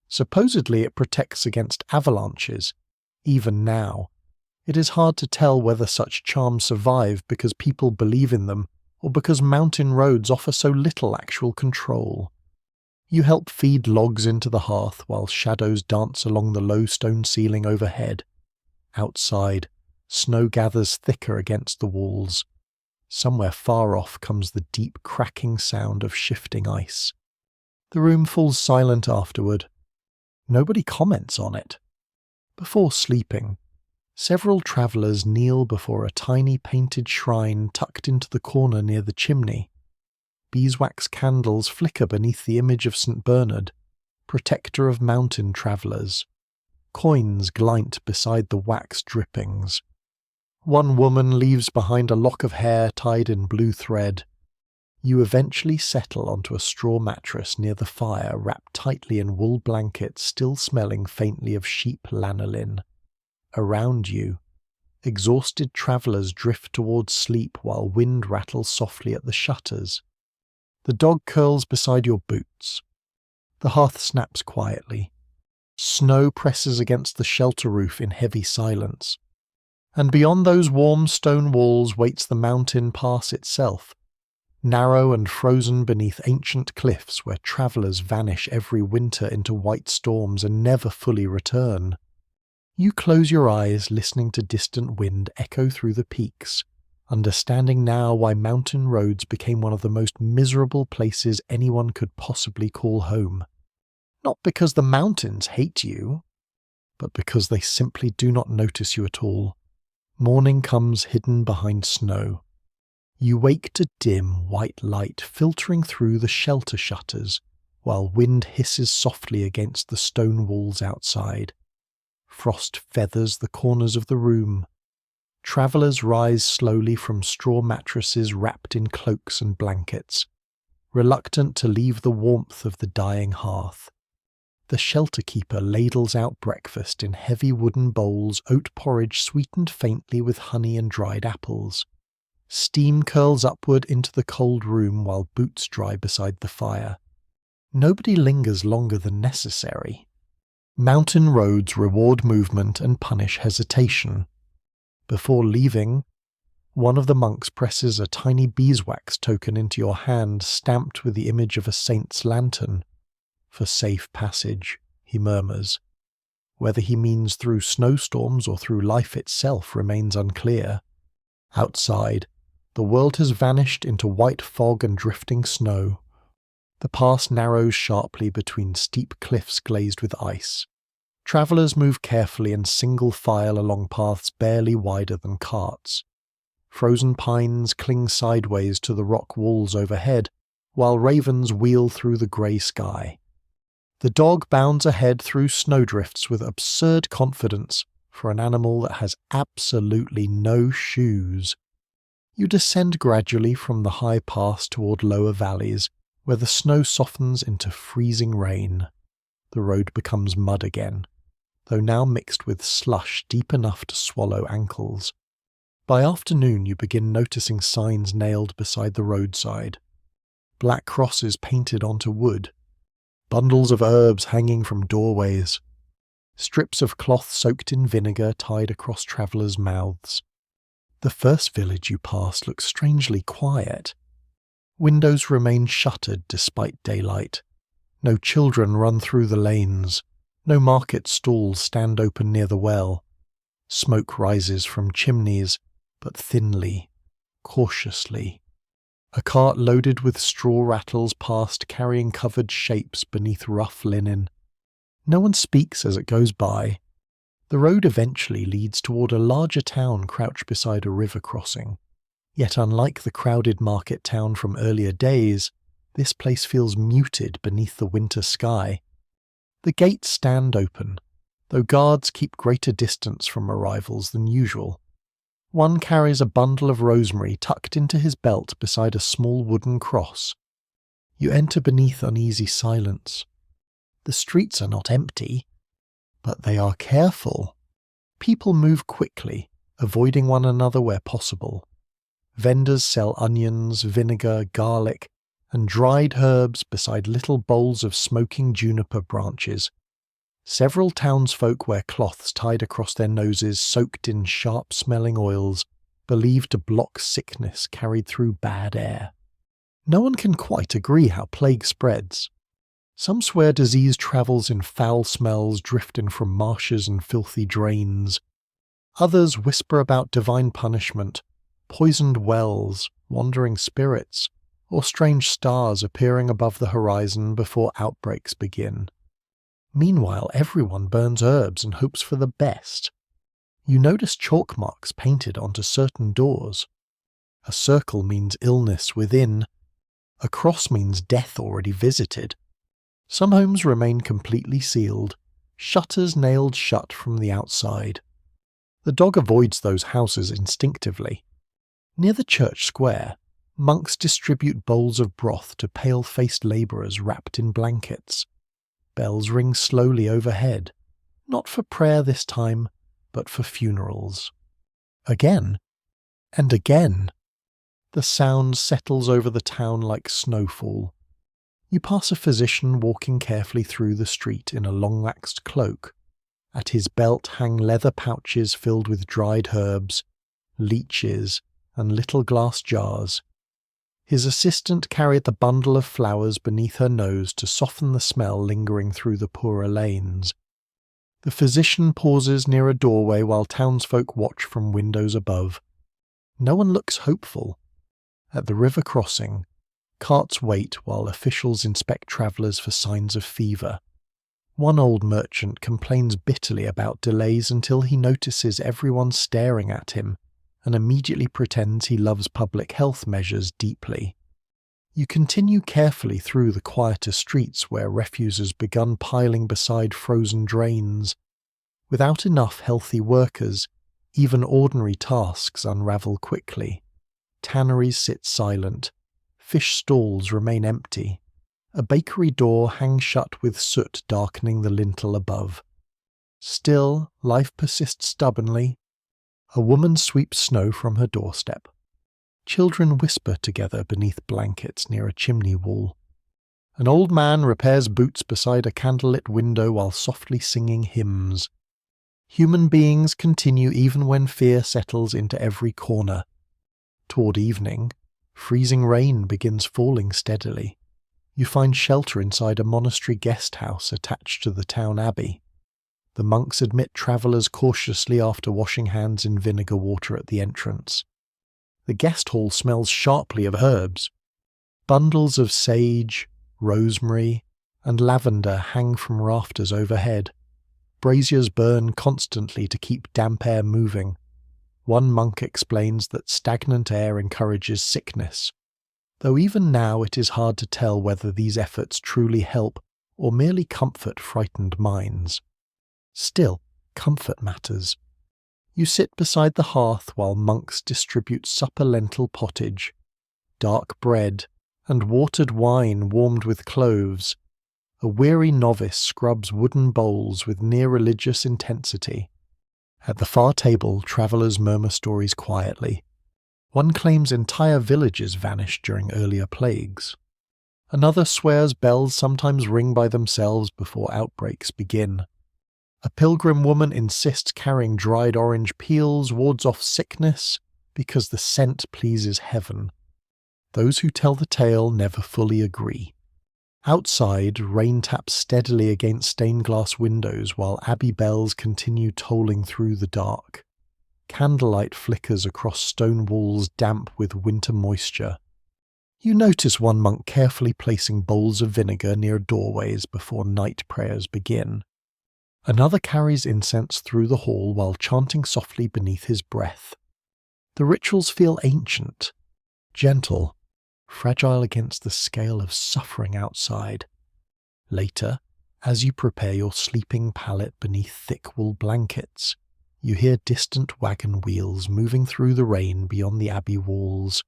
Supposedly it protects against avalanches, even now. It is hard to tell whether such charms survive because people believe in them or because mountain roads offer so little actual control. You help feed logs into the hearth while shadows dance along the low stone ceiling overhead. Outside, snow gathers thicker against the walls. Somewhere far off comes the deep cracking sound of shifting ice. The room falls silent afterward. Nobody comments on it. Before sleeping, several travellers kneel before a tiny painted shrine tucked into the corner near the chimney. Beeswax candles flicker beneath the image of St. Bernard, protector of mountain travellers. Coins glint beside the wax drippings. One woman leaves behind a lock of hair tied in blue thread. You eventually settle onto a straw mattress near the fire wrapped tightly in wool blankets still smelling faintly of sheep lanolin. Around you, exhausted travellers drift towards sleep while wind rattles softly at the shutters. The dog curls beside your boots. The hearth snaps quietly. Snow presses against the shelter roof in heavy silence. And beyond those warm stone walls waits the mountain pass itself, narrow and frozen beneath ancient cliffs where travellers vanish every winter into white storms and never fully return. You close your eyes, listening to distant wind echo through the peaks, understanding now why mountain roads became one of the most miserable places anyone could possibly call home. Not because the mountains hate you, but because they simply do not notice you at all. Morning comes hidden behind snow. You wake to dim white light filtering through the shelter shutters, while wind hisses softly against the stone walls outside. Frost feathers the corners of the room. Travellers rise slowly from straw mattresses wrapped in cloaks and blankets, reluctant to leave the warmth of the dying hearth. The shelter keeper ladles out breakfast in heavy wooden bowls, oat porridge sweetened faintly with honey and dried apples. Steam curls upward into the cold room while boots dry beside the fire. Nobody lingers longer than necessary. Mountain roads reward movement and punish hesitation. Before leaving, One of the monks presses a tiny beeswax token into your hand stamped with the image of a saint's lantern. "For safe passage," he murmurs. Whether he means through snowstorms or through life itself remains unclear. Outside, the world has vanished into white fog and drifting snow. The pass narrows sharply between steep cliffs glazed with ice. Travellers move carefully in single file along paths barely wider than carts. Frozen pines cling sideways to the rock walls overhead, while ravens wheel through the grey sky. The dog bounds ahead through snowdrifts with absurd confidence for an animal that has absolutely no shoes. You descend gradually from the high pass toward lower valleys, where the snow softens into freezing rain. The road becomes mud again, though now mixed with slush deep enough to swallow ankles. By afternoon you begin noticing signs nailed beside the roadside. Black crosses painted onto wood. Bundles of herbs hanging from doorways. Strips of cloth soaked in vinegar tied across travellers' mouths. The first village you pass looks strangely quiet. Windows remain shuttered despite daylight. No children run through the lanes. No market stalls stand open near the well. Smoke rises from chimneys, but thinly, cautiously. A cart loaded with straw rattles past, carrying covered shapes beneath rough linen. No one speaks as it goes by. The road eventually leads toward a larger town crouched beside a river crossing. Yet unlike the crowded market town from earlier days, this place feels muted beneath the winter sky. The gates stand open, though guards keep greater distance from arrivals than usual. One carries a bundle of rosemary tucked into his belt beside a small wooden cross. You enter beneath uneasy silence. The streets are not empty, but they are careful. People move quickly, avoiding one another where possible. Vendors sell onions, vinegar, garlic, and dried herbs beside little bowls of smoking juniper branches. Several townsfolk wear cloths tied across their noses soaked in sharp-smelling oils, believed to block sickness carried through bad air. No one can quite agree how plague spreads. Some swear disease travels in foul smells drifting from marshes and filthy drains. Others whisper about divine punishment, poisoned wells, wandering spirits, or strange stars appearing above the horizon before outbreaks begin. Meanwhile, everyone burns herbs and hopes for the best. You notice chalk marks painted onto certain doors. A circle means illness within. A cross means death already visited. Some homes remain completely sealed, shutters nailed shut from the outside. The dog avoids those houses instinctively. Near the church square, monks distribute bowls of broth to pale-faced labourers wrapped in blankets. Bells ring slowly overhead, not for prayer this time, but for funerals. Again, and again. The sound settles over the town like snowfall. You pass a physician walking carefully through the street in a long-waxed cloak. At his belt hang leather pouches filled with dried herbs, leeches, and little glass jars. His assistant carried the bundle of flowers beneath her nose to soften the smell lingering through the poorer lanes. The physician pauses near a doorway while townsfolk watch from windows above. No one looks hopeful. At the river crossing, carts wait while officials inspect travellers for signs of fever. One old merchant complains bitterly about delays until he notices everyone staring at him and immediately pretends he loves public health measures deeply. You continue carefully through the quieter streets where refuse has begun piling beside frozen drains. Without enough healthy workers, even ordinary tasks unravel quickly. Tanneries sit silent. Fish stalls remain empty. A bakery door hangs shut with soot darkening the lintel above. Still, life persists stubbornly. A woman sweeps snow from her doorstep. Children whisper together beneath blankets near a chimney wall. An old man repairs boots beside a candlelit window while softly singing hymns. Human beings continue even when fear settles into every corner. Toward evening, freezing rain begins falling steadily. You find shelter inside a monastery guest house attached to the town abbey. The monks admit travellers cautiously after washing hands in vinegar water at the entrance. The guest hall smells sharply of herbs. Bundles of sage, rosemary, and lavender hang from rafters overhead. Braziers burn constantly to keep damp air moving. One monk explains that stagnant air encourages sickness, though even now it is hard to tell whether these efforts truly help or merely comfort frightened minds. Still, comfort matters. You sit beside the hearth while monks distribute supper lentil pottage, dark bread, and watered wine warmed with cloves. A weary novice scrubs wooden bowls with near-religious intensity. At the far table, travellers murmur stories quietly. One claims entire villages vanished during earlier plagues. Another swears bells sometimes ring by themselves before outbreaks begin. A pilgrim woman insists carrying dried orange peels wards off sickness because the scent pleases heaven. Those who tell the tale never fully agree. Outside, rain taps steadily against stained glass windows while abbey bells continue tolling through the dark. Candlelight flickers across stone walls damp with winter moisture. You notice one monk carefully placing bowls of vinegar near doorways before night prayers begin. Another carries incense through the hall while chanting softly beneath his breath. The rituals feel ancient, gentle, fragile against the scale of suffering outside. Later, as you prepare your sleeping pallet beneath thick wool blankets, you hear distant wagon wheels moving through the rain beyond the abbey walls.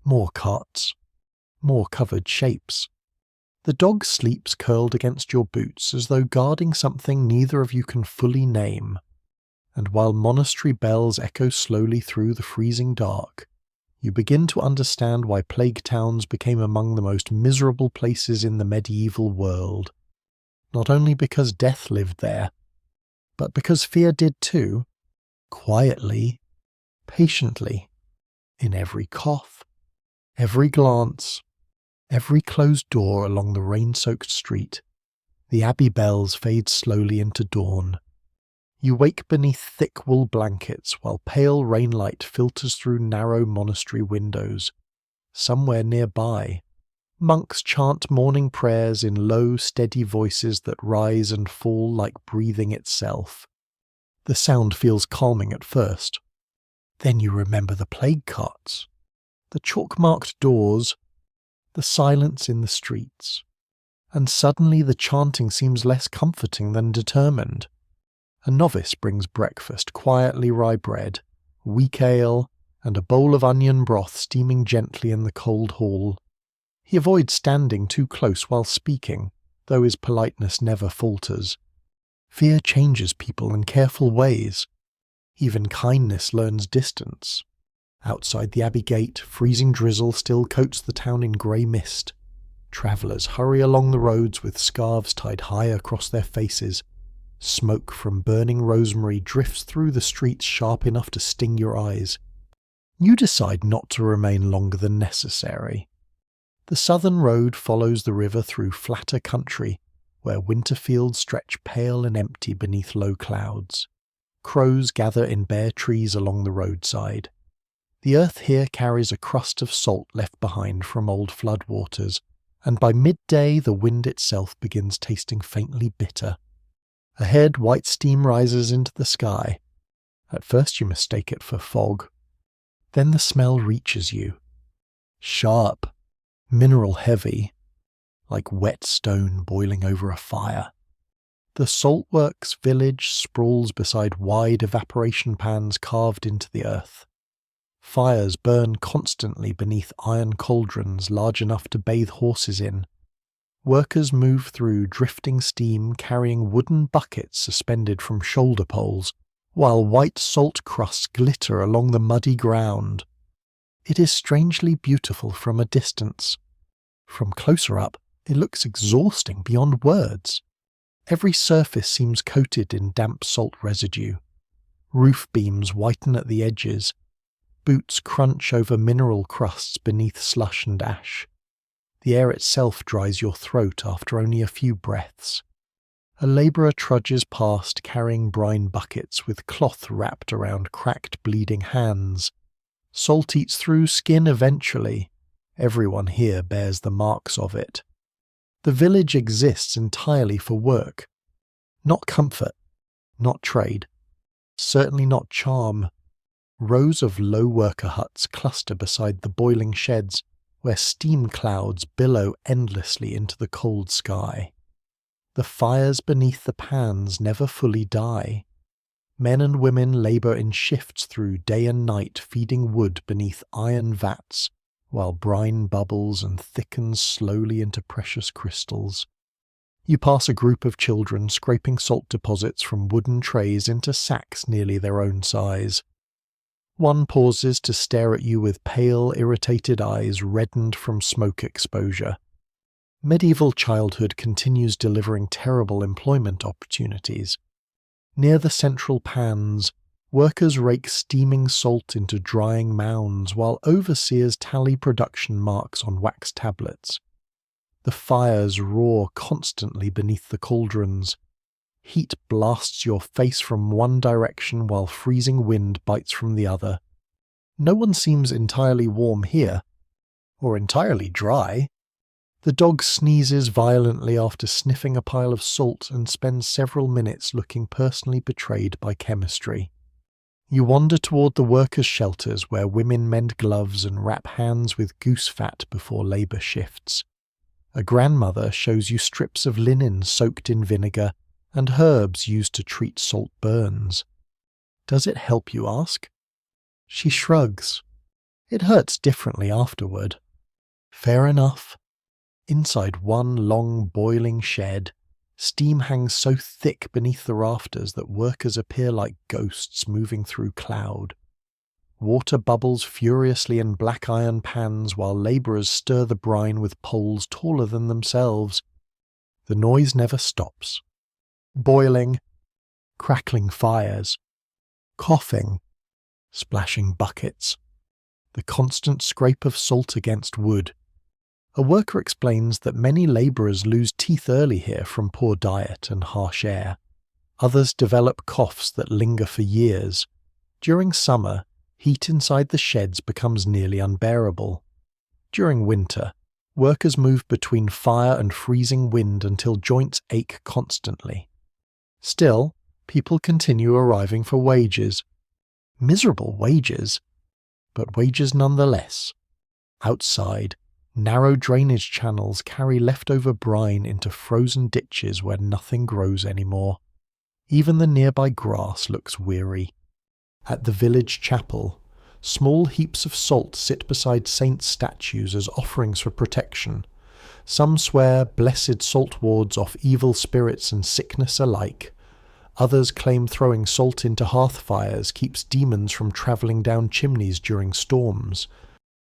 More cots, more covered shapes. The dog sleeps curled against your boots as though guarding something neither of you can fully name. And while monastery bells echo slowly through the freezing dark, you begin to understand why plague towns became among the most miserable places in the medieval world. Not only because death lived there, but because fear did too, quietly, patiently, in every cough, every glance, every closed door along the rain-soaked street. The abbey bells fade slowly into dawn. You wake beneath thick wool blankets while pale rainlight filters through narrow monastery windows. Somewhere nearby, monks chant morning prayers in low, steady voices that rise and fall like breathing itself. The sound feels calming at first. Then you remember the plague carts, the chalk-marked doors, the silence in the streets, and suddenly the chanting seems less comforting than determined. A novice brings breakfast, quietly rye bread, weak ale, and a bowl of onion broth steaming gently in the cold hall. He avoids standing too close while speaking, though his politeness never falters. Fear changes people in careful ways. Even kindness learns distance. Outside the abbey gate, freezing drizzle still coats the town in grey mist. Travellers hurry along the roads with scarves tied high across their faces. Smoke from burning rosemary drifts through the streets sharp enough to sting your eyes. You decide not to remain longer than necessary. The southern road follows the river through flatter country, where winter fields stretch pale and empty beneath low clouds. Crows gather in bare trees along the roadside. The earth here carries a crust of salt left behind from old floodwaters, and by midday the wind itself begins tasting faintly bitter. Ahead, white steam rises into the sky. At first you mistake it for fog. Then the smell reaches you. Sharp, mineral-heavy, like wet stone boiling over a fire. The saltworks village sprawls beside wide evaporation pans carved into the earth. Fires burn constantly beneath iron cauldrons large enough to bathe horses in. Workers move through drifting steam carrying wooden buckets suspended from shoulder poles, while white salt crusts glitter along the muddy ground. It is strangely beautiful from a distance. From closer up, it looks exhausting beyond words. Every surface seems coated in damp salt residue. Roof beams whiten at the edges. boots crunch over mineral crusts beneath slush and ash. The air itself dries your throat after only a few breaths. A labourer trudges past carrying brine buckets with cloth wrapped around cracked, bleeding hands. Salt eats through skin eventually. Everyone here bears the marks of it. The village exists entirely for work. Not comfort, not trade, certainly not charm. Rows of low worker huts cluster beside the boiling sheds, where steam clouds billow endlessly into the cold sky. The fires beneath the pans never fully die. Men and women labour in shifts through day and night, feeding wood beneath iron vats, while brine bubbles and thickens slowly into precious crystals. You pass a group of children scraping salt deposits from wooden trays into sacks nearly their own size. One pauses to stare at you with pale, irritated eyes reddened from smoke exposure. Medieval childhood continues delivering terrible employment opportunities. Near the central pans, workers rake steaming salt into drying mounds while overseers tally production marks on wax tablets. The fires roar constantly beneath the cauldrons. Heat blasts your face from one direction while freezing wind bites from the other. No one seems entirely warm here, or entirely dry. The dog sneezes violently after sniffing a pile of salt and spends several minutes looking personally betrayed by chemistry. You wander toward the workers' shelters where women mend gloves and wrap hands with goose fat before labour shifts. A grandmother shows you strips of linen soaked in vinegar and herbs used to treat salt burns. Does it help, you ask? She shrugs. It hurts differently afterward. Fair enough. Inside one long boiling shed, steam hangs so thick beneath the rafters that workers appear like ghosts moving through cloud. Water bubbles furiously in black iron pans while labourers stir the brine with poles taller than themselves. The noise never stops. Boiling, crackling fires, coughing, splashing buckets, the constant scrape of salt against wood. A worker explains that many labourers lose teeth early here from poor diet and harsh air. Others develop coughs that linger for years. During summer, heat inside the sheds becomes nearly unbearable. During winter, workers move between fire and freezing wind until joints ache constantly. Still, people continue arriving for wages. Miserable wages, but wages nonetheless. Outside, narrow drainage channels carry leftover brine into frozen ditches where nothing grows anymore. Even the nearby grass looks weary. At the village chapel, small heaps of salt sit beside saints' statues as offerings for protection. Some swear blessed salt wards off evil spirits and sickness alike. Others claim throwing salt into hearth fires keeps demons from travelling down chimneys during storms.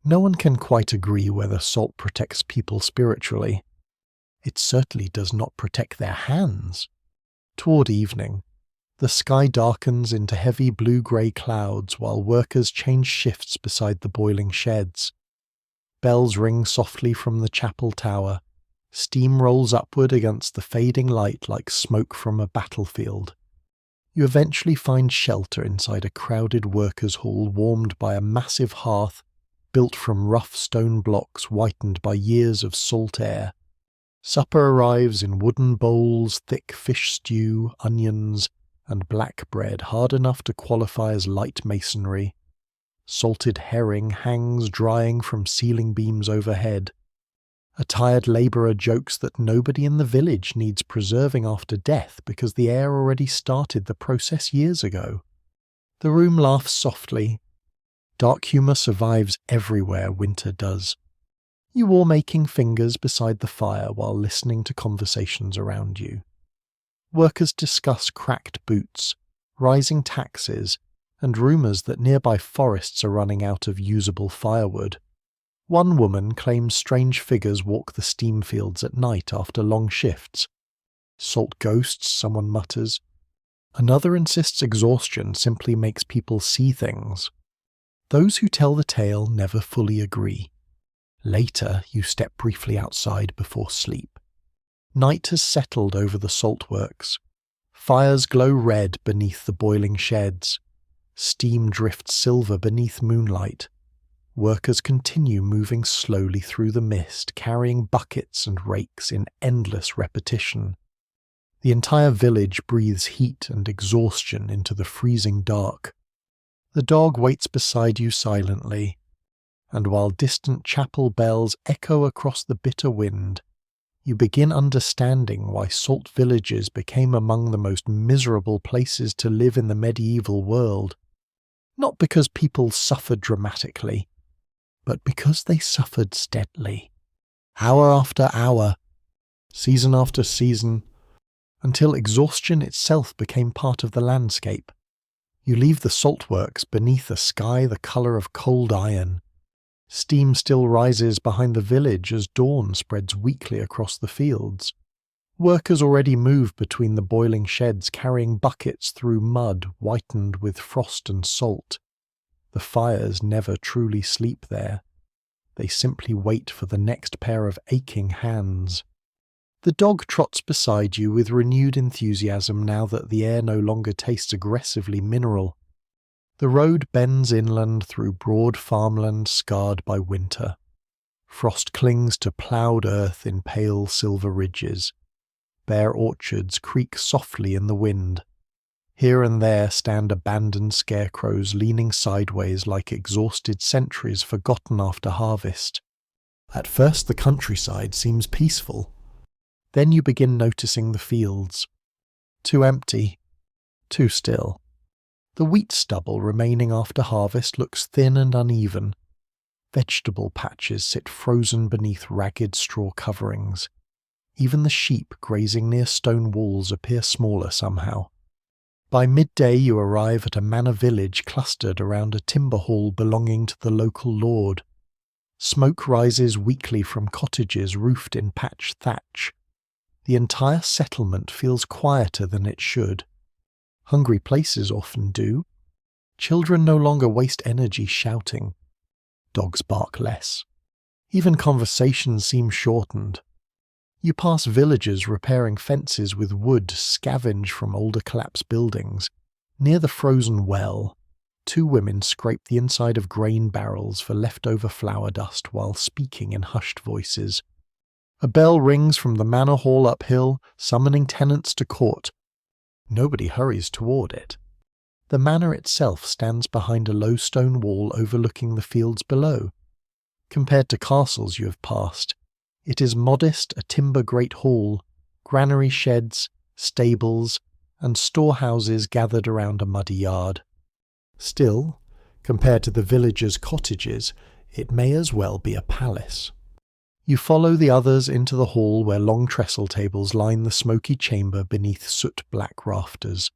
No one can quite agree whether salt protects people spiritually. It certainly does not protect their hands. Toward evening, the sky darkens into heavy blue-grey clouds while workers change shifts beside the boiling sheds. Bells ring softly from the chapel tower. Steam rolls upward against the fading light like smoke from a battlefield. You eventually find shelter inside a crowded workers' hall warmed by a massive hearth built from rough stone blocks whitened by years of salt air. Supper arrives in wooden bowls, thick fish stew, onions, and black bread hard enough to qualify as light masonry. Salted herring hangs drying from ceiling beams overhead. A tired labourer jokes that nobody in the village needs preserving after death because the air already started the process years ago. The room laughs softly. Dark humour survives everywhere winter does. You all making fingers beside the fire while listening to conversations around you. Workers discuss cracked boots, rising taxes, and rumours that nearby forests are running out of usable firewood. One woman claims strange figures walk the steam fields at night after long shifts. Salt ghosts, someone mutters. Another insists exhaustion simply makes people see things. Those who tell the tale never fully agree. Later, you step briefly outside before sleep. Night has settled over the salt works. Fires glow red beneath the boiling sheds. Steam drifts silver beneath moonlight. Workers continue moving slowly through the mist, carrying buckets and rakes in endless repetition. The entire village breathes heat and exhaustion into the freezing dark. The dog waits beside you silently, and while distant chapel bells echo across the bitter wind, you begin understanding why salt villages became among the most miserable places to live in the medieval world. Not because people suffered dramatically, but because they suffered steadily, hour after hour, season after season, until exhaustion itself became part of the landscape. You leave the saltworks beneath a sky the colour of cold iron. Steam still rises behind the village as dawn spreads weakly across the fields. Workers already move between the boiling sheds, carrying buckets through mud whitened with frost and salt. The fires never truly sleep there. They simply wait for the next pair of aching hands. The dog trots beside you with renewed enthusiasm now that the air no longer tastes aggressively mineral. The road bends inland through broad farmland scarred by winter. Frost clings to ploughed earth in pale silver ridges. Bare orchards creak softly in the wind. Here and there stand abandoned scarecrows leaning sideways like exhausted sentries forgotten after harvest. At first the countryside seems peaceful. Then you begin noticing the fields. Too empty, too still. The wheat stubble remaining after harvest looks thin and uneven. Vegetable patches sit frozen beneath ragged straw coverings. Even the sheep grazing near stone walls appear smaller somehow. By midday you arrive at a manor village clustered around a timber hall belonging to the local lord. Smoke rises weakly from cottages roofed in patched thatch. The entire settlement feels quieter than it should. Hungry places often do. Children no longer waste energy shouting. Dogs bark less. Even conversations seem shortened. You pass villagers repairing fences with wood scavenged from older collapsed buildings. Near the frozen well, two women scrape the inside of grain barrels for leftover flour dust while speaking in hushed voices. A bell rings from the manor hall uphill, summoning tenants to court. Nobody hurries toward it. The manor itself stands behind a low stone wall overlooking the fields below. Compared to castles you have passed, it is modest, a timber great hall, granary sheds, stables, and storehouses gathered around a muddy yard. Still, compared to the villagers' cottages, it may as well be a palace. You follow the others into the hall where long trestle tables line the smoky chamber beneath soot-black rafters.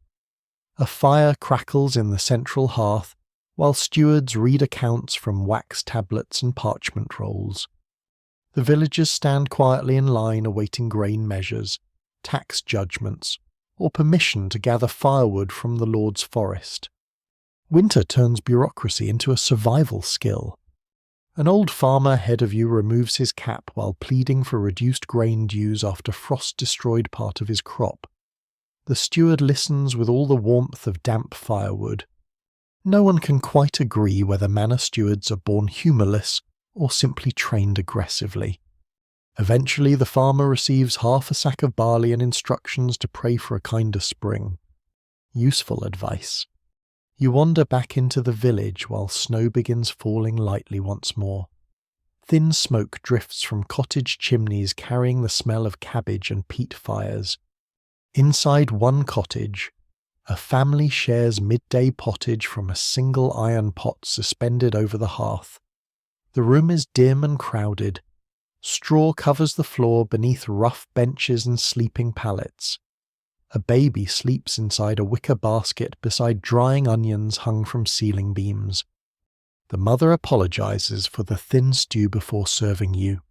A fire crackles in the central hearth, while stewards read accounts from wax tablets and parchment rolls. The villagers stand quietly in line awaiting grain measures, tax judgments, or permission to gather firewood from the Lord's forest. Winter turns bureaucracy into a survival skill. An old farmer ahead of you removes his cap while pleading for reduced grain dues after frost destroyed part of his crop. The steward listens with all the warmth of damp firewood. No one can quite agree whether manor stewards are born humourless or simply trained aggressively. Eventually the farmer receives half a sack of barley and instructions to pray for a kinder spring. Useful advice. You wander back into the village while snow begins falling lightly once more. Thin smoke drifts from cottage chimneys carrying the smell of cabbage and peat fires. Inside one cottage, a family shares midday pottage from a single iron pot suspended over the hearth. The room is dim and crowded. Straw covers the floor beneath rough benches and sleeping pallets. A baby sleeps inside a wicker basket beside drying onions hung from ceiling beams. The mother apologizes for the thin stew before serving you.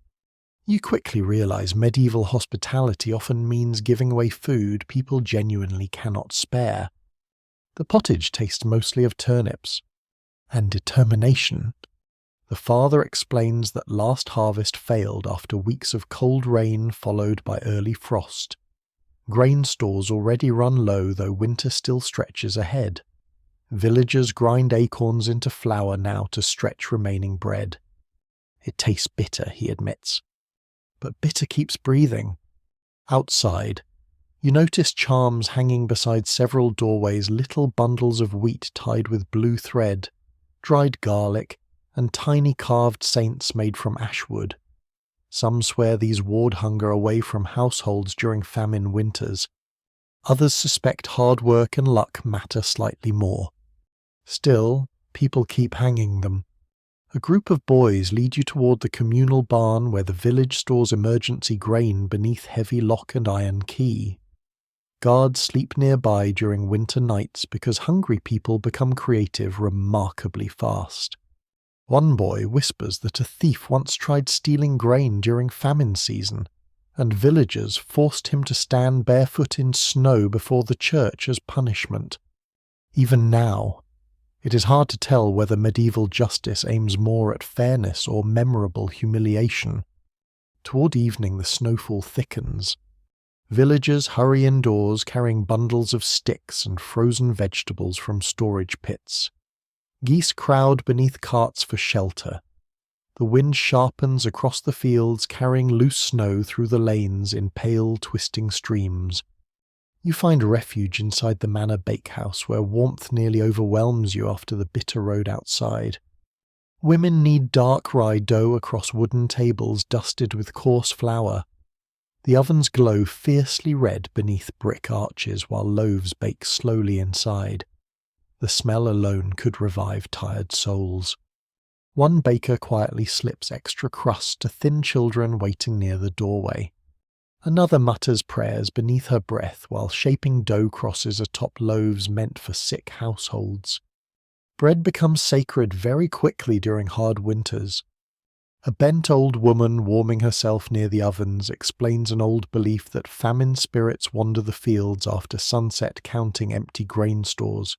You quickly realize medieval hospitality often means giving away food people genuinely cannot spare. The pottage tastes mostly of turnips. and determination. The father explains that last harvest failed after weeks of cold rain followed by early frost. Grain stores already run low, though winter still stretches ahead. Villagers grind acorns into flour now to stretch remaining bread. It tastes bitter, he admits. But bitter keeps breathing. Outside, you notice charms hanging beside several doorways, little bundles of wheat tied with blue thread, dried garlic, and tiny carved saints made from ashwood. Some swear these ward hunger away from households during famine winters. Others suspect hard work and luck matter slightly more. Still, people keep hanging them. A group of boys lead you toward the communal barn where the village stores emergency grain beneath heavy lock and iron key. Guards sleep nearby during winter nights because hungry people become creative remarkably fast. One boy whispers that a thief once tried stealing grain during famine season, and villagers forced him to stand barefoot in snow before the church as punishment. Even now, it is hard to tell whether medieval justice aims more at fairness or memorable humiliation. Toward evening the snowfall thickens. Villagers hurry indoors carrying bundles of sticks and frozen vegetables from storage pits. Geese crowd beneath carts for shelter. The wind sharpens across the fields, carrying loose snow through the lanes in pale, twisting streams. You find refuge inside the manor bakehouse, where warmth nearly overwhelms you after the bitter road outside. Women knead dark rye dough across wooden tables dusted with coarse flour. The ovens glow fiercely red beneath brick arches while loaves bake slowly inside. The smell alone could revive tired souls. One baker quietly slips extra crust to thin children waiting near the doorway. Another mutters prayers beneath her breath while shaping dough crosses atop loaves meant for sick households. Bread becomes sacred very quickly during hard winters. A bent old woman warming herself near the ovens explains an old belief that famine spirits wander the fields after sunset, counting empty grain stores.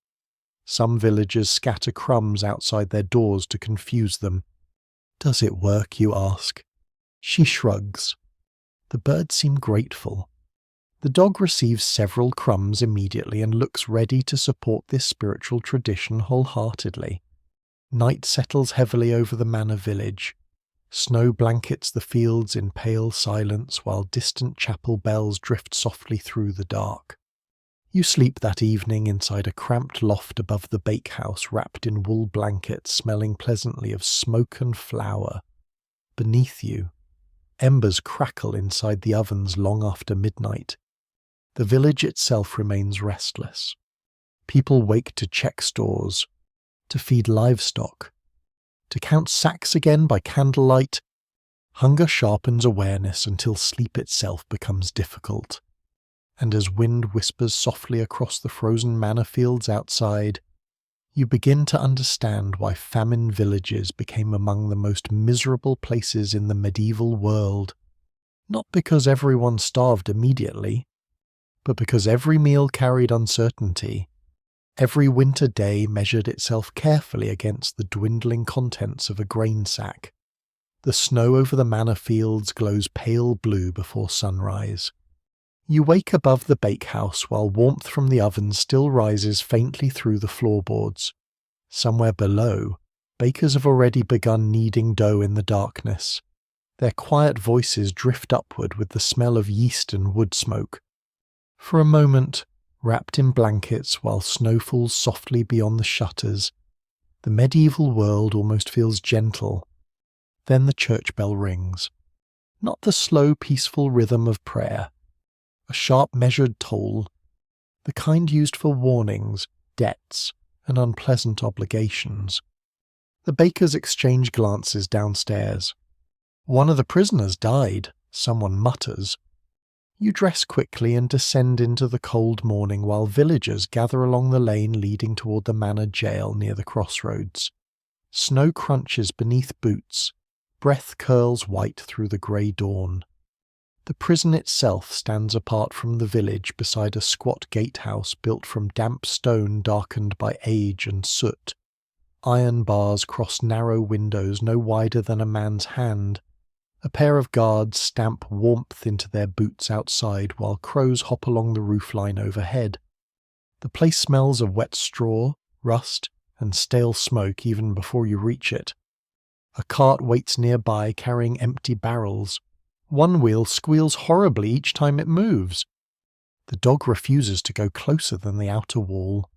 Some villagers scatter crumbs outside their doors to confuse them. Does it work, you ask? She shrugs. The birds seem grateful. The dog receives several crumbs immediately and looks ready to support this spiritual tradition wholeheartedly. Night settles heavily over the manor village. Snow blankets the fields in pale silence while distant chapel bells drift softly through the dark. You sleep that evening inside a cramped loft above the bakehouse, wrapped in wool blankets smelling pleasantly of smoke and flour. Beneath you, embers crackle inside the ovens long after midnight. The village itself remains restless. People wake to check stores, to feed livestock, to count sacks again by candlelight. Hunger sharpens awareness until sleep itself becomes difficult. And as wind whispers softly across the frozen manor fields outside, you begin to understand why famine villages became among the most miserable places in the medieval world. Not because everyone starved immediately, but because every meal carried uncertainty. Every winter day measured itself carefully against the dwindling contents of a grain sack. The snow over the manor fields glows pale blue before sunrise. You wake above the bakehouse while warmth from the oven still rises faintly through the floorboards. Somewhere below, bakers have already begun kneading dough in the darkness. Their quiet voices drift upward with the smell of yeast and wood smoke. For a moment, wrapped in blankets while snow falls softly beyond the shutters, the medieval world almost feels gentle. Then the church bell rings. Not the slow, peaceful rhythm of prayer. A sharp measured toll, the kind used for warnings, debts, and unpleasant obligations. The bakers exchange glances downstairs. One of the prisoners died, someone mutters. You dress quickly and descend into the cold morning while villagers gather along the lane leading toward the manor jail near the crossroads. Snow crunches beneath boots, breath curls white through the grey dawn. The prison itself stands apart from the village beside a squat gatehouse built from damp stone darkened by age and soot. Iron bars cross narrow windows no wider than a man's hand. A pair of guards stamp warmth into their boots outside while crows hop along the roofline overhead. The place smells of wet straw, rust, and stale smoke even before you reach it. A cart waits nearby carrying empty barrels. One wheel squeals horribly each time it moves. The dog refuses to go closer than the outer wall.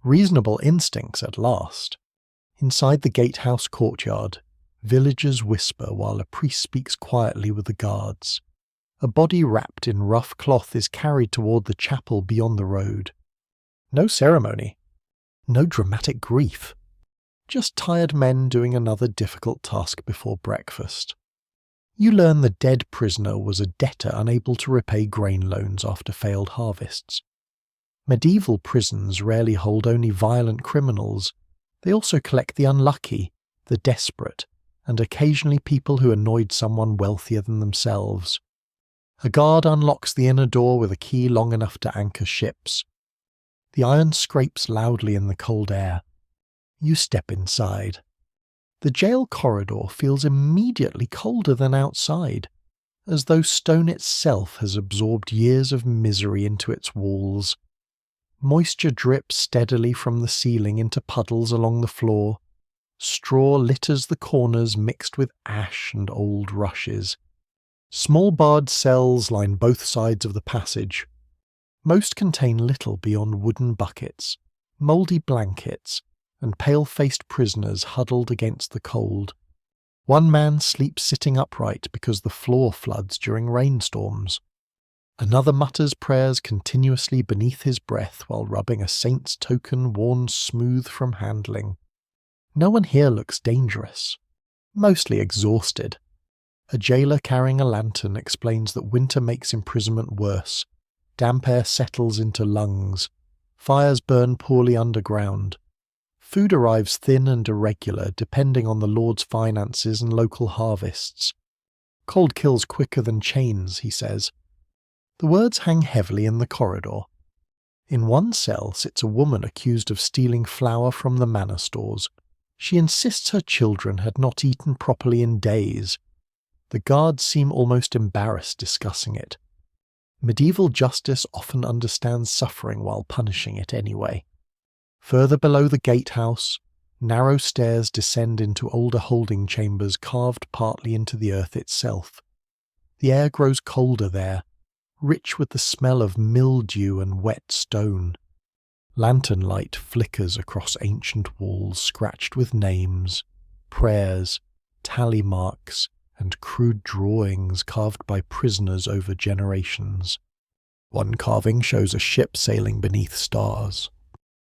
Reasonable instincts at last. Inside the gatehouse courtyard, villagers whisper while a priest speaks quietly with the guards. A body wrapped in rough cloth is carried toward the chapel beyond the road. No ceremony. No dramatic grief. Just tired men doing another difficult task before breakfast. You learn the dead prisoner was a debtor unable to repay grain loans after failed harvests. Medieval prisons rarely hold only violent criminals. They also collect the unlucky, the desperate, and occasionally people who annoyed someone wealthier than themselves. A guard unlocks the inner door with a key long enough to anchor ships. The iron scrapes loudly in the cold air. You step inside. The jail corridor feels immediately colder than outside, as though stone itself has absorbed years of misery into its walls. Moisture drips steadily from the ceiling into puddles along the floor. Straw litters the corners mixed with ash and old rushes. Small barred cells line both sides of the passage. Most contain little beyond wooden buckets, mouldy blankets, and pale-faced prisoners huddled against the cold. One man sleeps sitting upright because the floor floods during rainstorms. Another mutters prayers continuously beneath his breath while rubbing a saint's token worn smooth from handling. No one here looks dangerous. Mostly exhausted. A jailer carrying a lantern explains that winter makes imprisonment worse. Damp air settles into lungs. Fires burn poorly underground. Food arrives thin and irregular depending on the Lord's finances and local harvests. Cold kills quicker than chains, he says. The words hang heavily in the corridor. In one cell sits a woman accused of stealing flour from the manor stores. She insists her children had not eaten properly in days. The guards seem almost embarrassed discussing it. Medieval justice often understands suffering while punishing it anyway. Further below the gatehouse, narrow stairs descend into older holding chambers carved partly into the earth itself. The air grows colder there, rich with the smell of mildew and wet stone. Lantern light flickers across ancient walls scratched with names, prayers, tally marks, and crude drawings carved by prisoners over generations. One carving shows a ship sailing beneath stars.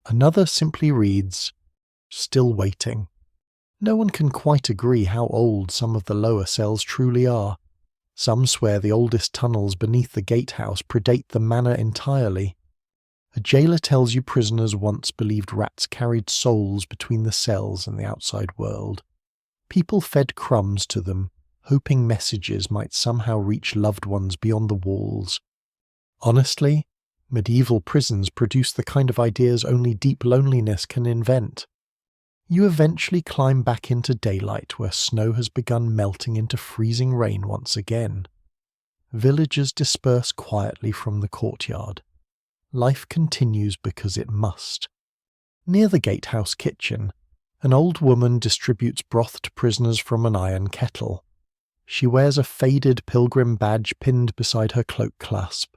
Another simply reads, "Still waiting." No one can quite agree how old some of the lower cells truly are. Some swear the oldest tunnels beneath the gatehouse predate the manor entirely. A jailer tells you prisoners once believed rats carried souls between the cells and the outside world. People fed crumbs to them, hoping messages might somehow reach loved ones beyond the walls. Honestly, medieval prisons produce the kind of ideas only deep loneliness can invent. You eventually climb back into daylight where snow has begun melting into freezing rain once again. Villagers disperse quietly from the courtyard. Life continues because it must. Near the gatehouse kitchen, an old woman distributes broth to prisoners from an iron kettle. She wears a faded pilgrim badge pinned beside her cloak clasp.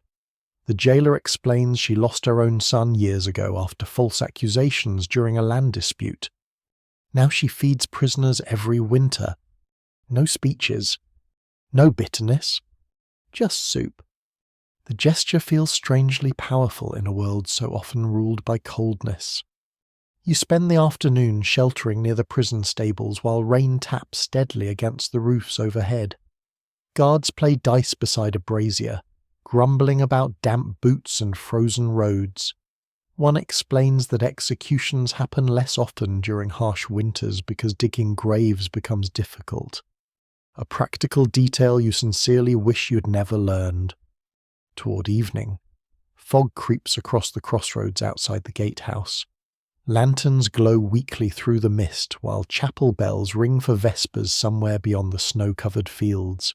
The jailer explains she lost her own son years ago after false accusations during a land dispute. Now she feeds prisoners every winter. No speeches. No bitterness. Just soup. The gesture feels strangely powerful in a world so often ruled by coldness. You spend the afternoon sheltering near the prison stables while rain taps steadily against the roofs overhead. Guards play dice beside a brazier, grumbling about damp boots and frozen roads. One explains that executions happen less often during harsh winters because digging graves becomes difficult. A practical detail you sincerely wish you'd never learned. Toward evening, fog creeps across the crossroads outside the gatehouse. Lanterns glow weakly through the mist while chapel bells ring for vespers somewhere beyond the snow-covered fields.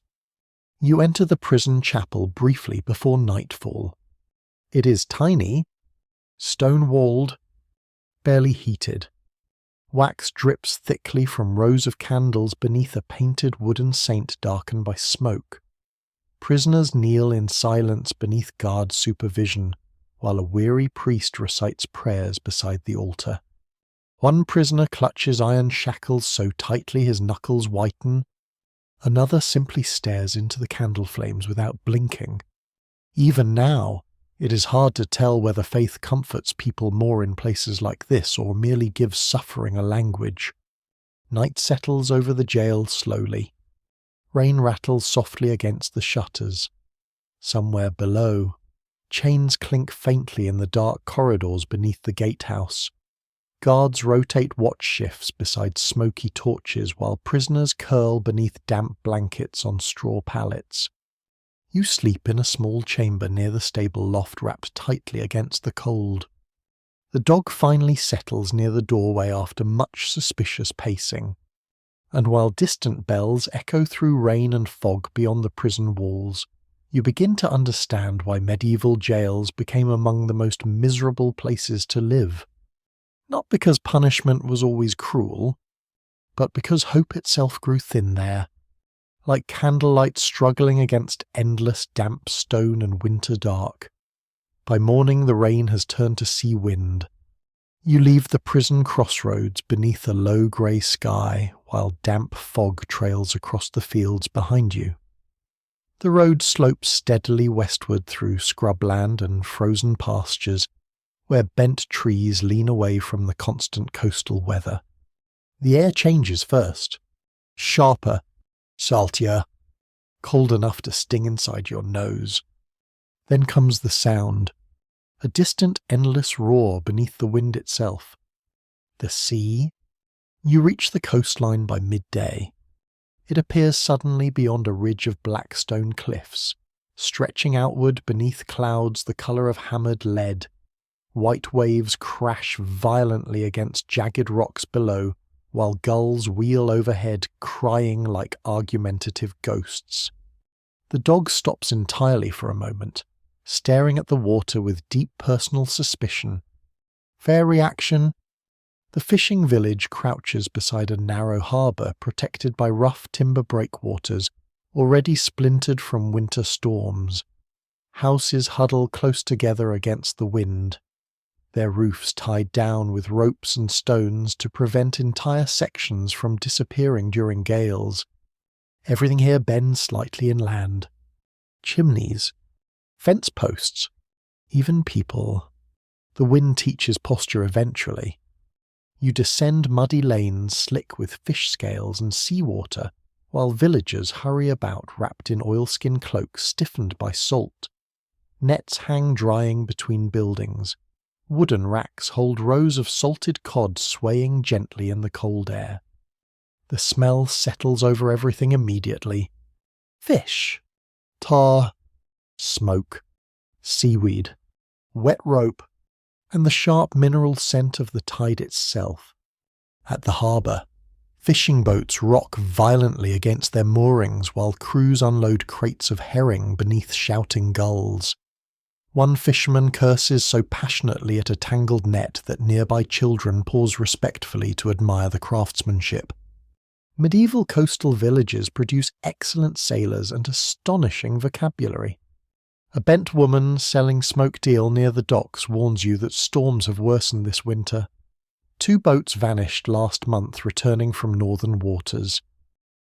You enter the prison chapel briefly before nightfall. It is tiny, stone-walled, barely heated. Wax drips thickly from rows of candles beneath a painted wooden saint darkened by smoke. Prisoners kneel in silence beneath guard supervision, while a weary priest recites prayers beside the altar. One prisoner clutches iron shackles so tightly his knuckles whiten. Another simply stares into the candle flames without blinking. Even now, it is hard to tell whether faith comforts people more in places like this or merely gives suffering a language. Night settles over the jail slowly. Rain rattles softly against the shutters. Somewhere below, chains clink faintly in the dark corridors beneath the gatehouse. Guards rotate watch shifts beside smoky torches while prisoners curl beneath damp blankets on straw pallets. You sleep in a small chamber near the stable loft wrapped tightly against the cold. The dog finally settles near the doorway after much suspicious pacing. And while distant bells echo through rain and fog beyond the prison walls, you begin to understand why medieval jails became among the most miserable places to live. Not because punishment was always cruel, but because hope itself grew thin there, like candlelight struggling against endless damp stone and winter dark. By morning the rain has turned to sea wind. You leave the prison crossroads beneath a low grey sky while damp fog trails across the fields behind you. The road slopes steadily westward through scrubland and frozen pastures, where bent trees lean away from the constant coastal weather. The air changes first. Sharper, saltier, cold enough to sting inside your nose. Then comes the sound, a distant endless roar beneath the wind itself. The sea. You reach the coastline by midday. It appears suddenly beyond a ridge of black stone cliffs, stretching outward beneath clouds the colour of hammered lead. White waves crash violently against jagged rocks below, while gulls wheel overhead crying like argumentative ghosts. The dog stops entirely for a moment, staring at the water with deep personal suspicion. Fair reaction? The fishing village crouches beside a narrow harbour protected by rough timber breakwaters, already splintered from winter storms. Houses huddle close together against the wind, their roofs tied down with ropes and stones to prevent entire sections from disappearing during gales. Everything here bends slightly inland. Chimneys, fence posts, even people. The wind teaches posture eventually. You descend muddy lanes slick with fish scales and seawater, while villagers hurry about wrapped in oilskin cloaks stiffened by salt. Nets hang drying between buildings. Wooden racks hold rows of salted cod swaying gently in the cold air. The smell settles over everything immediately. Fish, tar, smoke, seaweed, wet rope, and the sharp mineral scent of the tide itself. At the harbour, fishing boats rock violently against their moorings while crews unload crates of herring beneath shouting gulls. One fisherman curses so passionately at a tangled net that nearby children pause respectfully to admire the craftsmanship. Medieval coastal villages produce excellent sailors and astonishing vocabulary. A bent woman selling smoked eel near the docks warns you that storms have worsened this winter. 2 boats vanished last month returning from northern waters.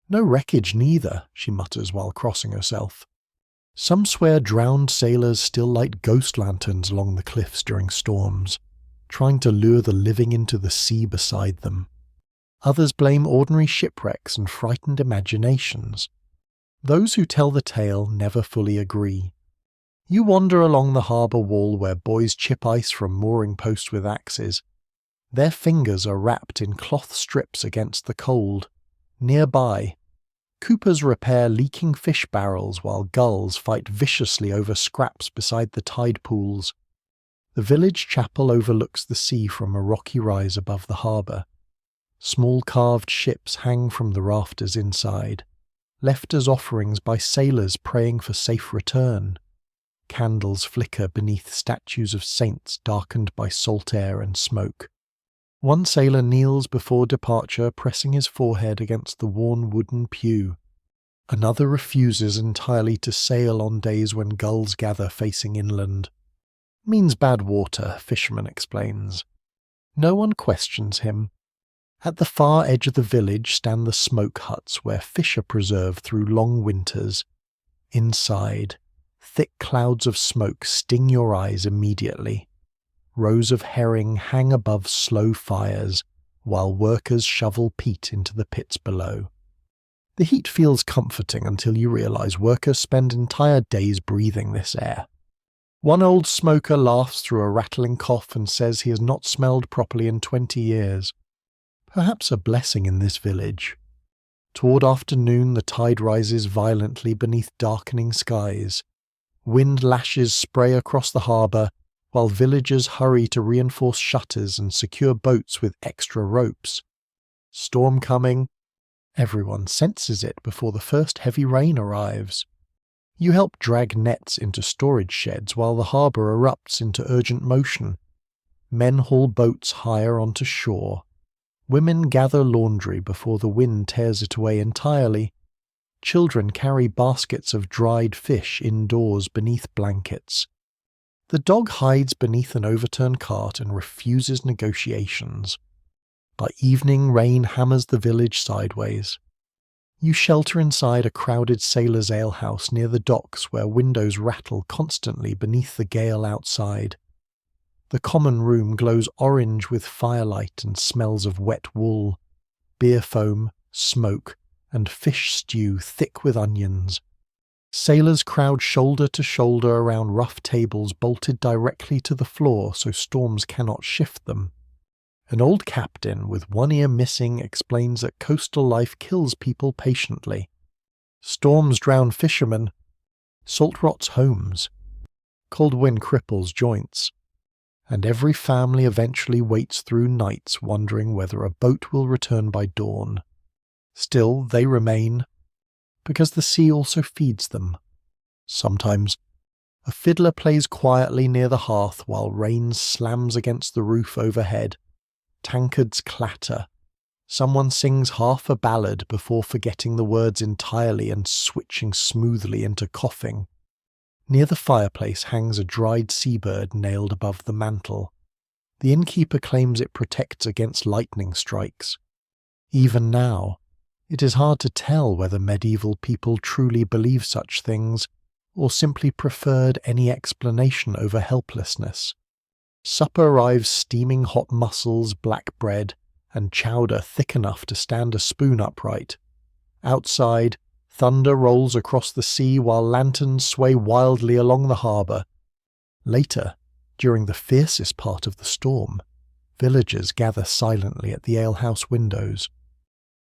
No wreckage neither, she mutters while crossing herself. Some swear drowned sailors still light ghost lanterns along the cliffs during storms, trying to lure the living into the sea beside them. Others blame ordinary shipwrecks and frightened imaginations. Those who tell the tale never fully agree. You wander along the harbour wall where boys chip ice from mooring posts with axes. Their fingers are wrapped in cloth strips against the cold. Nearby, coopers repair leaking fish barrels while gulls fight viciously over scraps beside the tide pools. The village chapel overlooks the sea from a rocky rise above the harbour. Small carved ships hang from the rafters inside, left as offerings by sailors praying for safe return. Candles flicker beneath statues of saints darkened by salt air and smoke. One sailor kneels before departure, pressing his forehead against the worn wooden pew. Another refuses entirely to sail on days when gulls gather facing inland. Means bad water, fisherman explains. No one questions him. At the far edge of the village stand the smoke huts where fish are preserved through long winters. Inside, thick clouds of smoke sting your eyes immediately. Rows of herring hang above slow fires, while workers shovel peat into the pits below. The heat feels comforting until you realise workers spend entire days breathing this air. One old smoker laughs through a rattling cough and says he has not smelled properly in 20 years. Perhaps a blessing in this village. Toward afternoon the tide rises violently beneath darkening skies. Wind lashes spray across the harbour, while villagers hurry to reinforce shutters and secure boats with extra ropes. Storm coming. Everyone senses it before the first heavy rain arrives. You help drag nets into storage sheds while the harbour erupts into urgent motion. Men haul boats higher onto shore. Women gather laundry before the wind tears it away entirely. Children carry baskets of dried fish indoors beneath blankets. The dog hides beneath an overturned cart and refuses negotiations. By evening, rain hammers the village sideways. You shelter inside a crowded sailor's alehouse near the docks where windows rattle constantly beneath the gale outside. The common room glows orange with firelight and smells of wet wool, beer foam, smoke, and fish stew thick with onions. Sailors crowd shoulder to shoulder around rough tables bolted directly to the floor so storms cannot shift them. An old captain with one ear missing explains that coastal life kills people patiently. Storms drown fishermen. Salt rots homes. Cold wind cripples joints. And every family eventually waits through nights wondering whether a boat will return by dawn. Still, they remain, because the sea also feeds them. Sometimes, a fiddler plays quietly near the hearth while rain slams against the roof overhead. Tankards clatter. Someone sings half a ballad before forgetting the words entirely and switching smoothly into coughing. Near the fireplace hangs a dried seabird nailed above the mantel. The innkeeper claims it protects against lightning strikes. Even now, it is hard to tell whether medieval people truly believe such things or simply preferred any explanation over helplessness. Supper arrives steaming hot mussels, black bread, and chowder thick enough to stand a spoon upright. Outside, thunder rolls across the sea while lanterns sway wildly along the harbour. Later, during the fiercest part of the storm, villagers gather silently at the alehouse windows.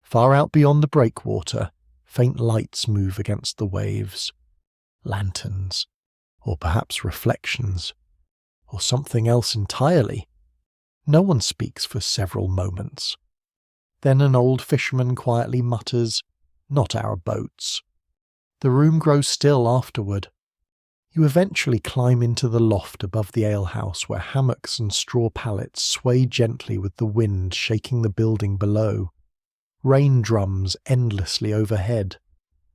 Far out beyond the breakwater, faint lights move against the waves. Lanterns, or perhaps reflections, or something else entirely. No one speaks for several moments. Then an old fisherman quietly mutters, "Not our boats." The room grows still afterward. You eventually climb into the loft above the alehouse where hammocks and straw pallets sway gently with the wind shaking the building below. Rain drums endlessly overhead.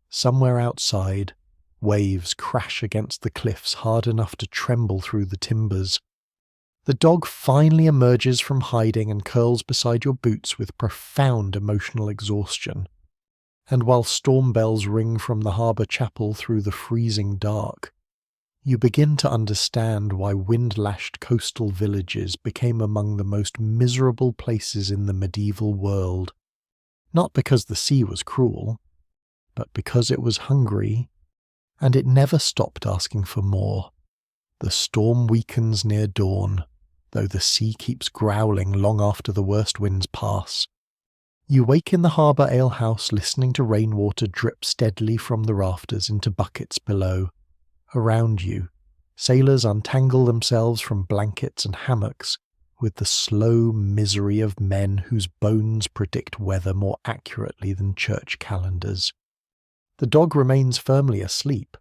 Somewhere outside, waves crash against the cliffs hard enough to tremble through the timbers. The dog finally emerges from hiding and curls beside your boots with profound emotional exhaustion. And while storm bells ring from the harbour chapel through the freezing dark, you begin to understand why wind-lashed coastal villages became among the most miserable places in the medieval world. Not because the sea was cruel, but because it was hungry, and it never stopped asking for more. The storm weakens near dawn, though the sea keeps growling long after the worst winds pass. You wake in the harbour alehouse listening to rainwater drip steadily from the rafters into buckets below. Around you, Sailors untangle themselves from blankets and hammocks with the slow misery of men whose bones predict weather more accurately than church calendars. The dog remains firmly asleep,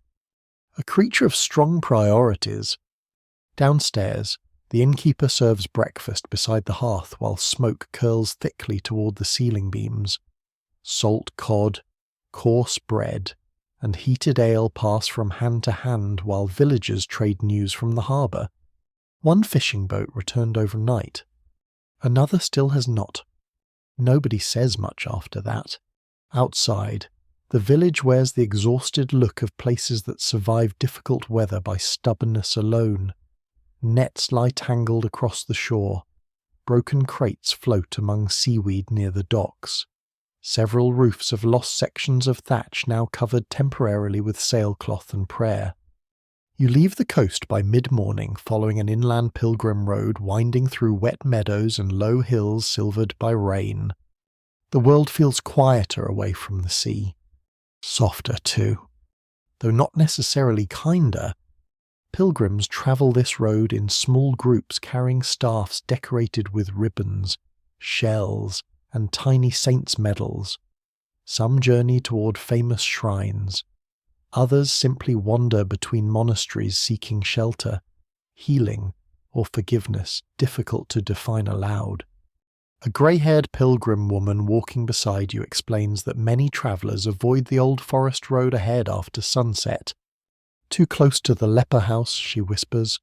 a creature of strong priorities. Downstairs, the innkeeper serves breakfast beside the hearth while smoke curls thickly toward the ceiling beams. Salt cod, coarse bread, and heated ale pass from hand to hand while villagers trade news from the harbour. One fishing boat returned overnight. Another still has not. Nobody says much after that. Outside, the village wears the exhausted look of places that survive difficult weather by stubbornness alone. Nets lie tangled across the shore. Broken crates float among seaweed near the docks. Several roofs have lost sections of thatch now covered temporarily with sailcloth and prayer. You leave the coast by mid-morning following an inland pilgrim road winding through wet meadows and low hills silvered by rain. The world feels quieter away from the sea. Softer, too. Though not necessarily kinder. Pilgrims travel this road in small groups carrying staffs decorated with ribbons, shells, and tiny saints' medals. Some journey toward famous shrines. Others simply wander between monasteries seeking shelter, healing, or forgiveness difficult to define aloud. A grey-haired pilgrim woman walking beside you explains that many travellers avoid the old forest road ahead after sunset. Too close to the leper house, she whispers.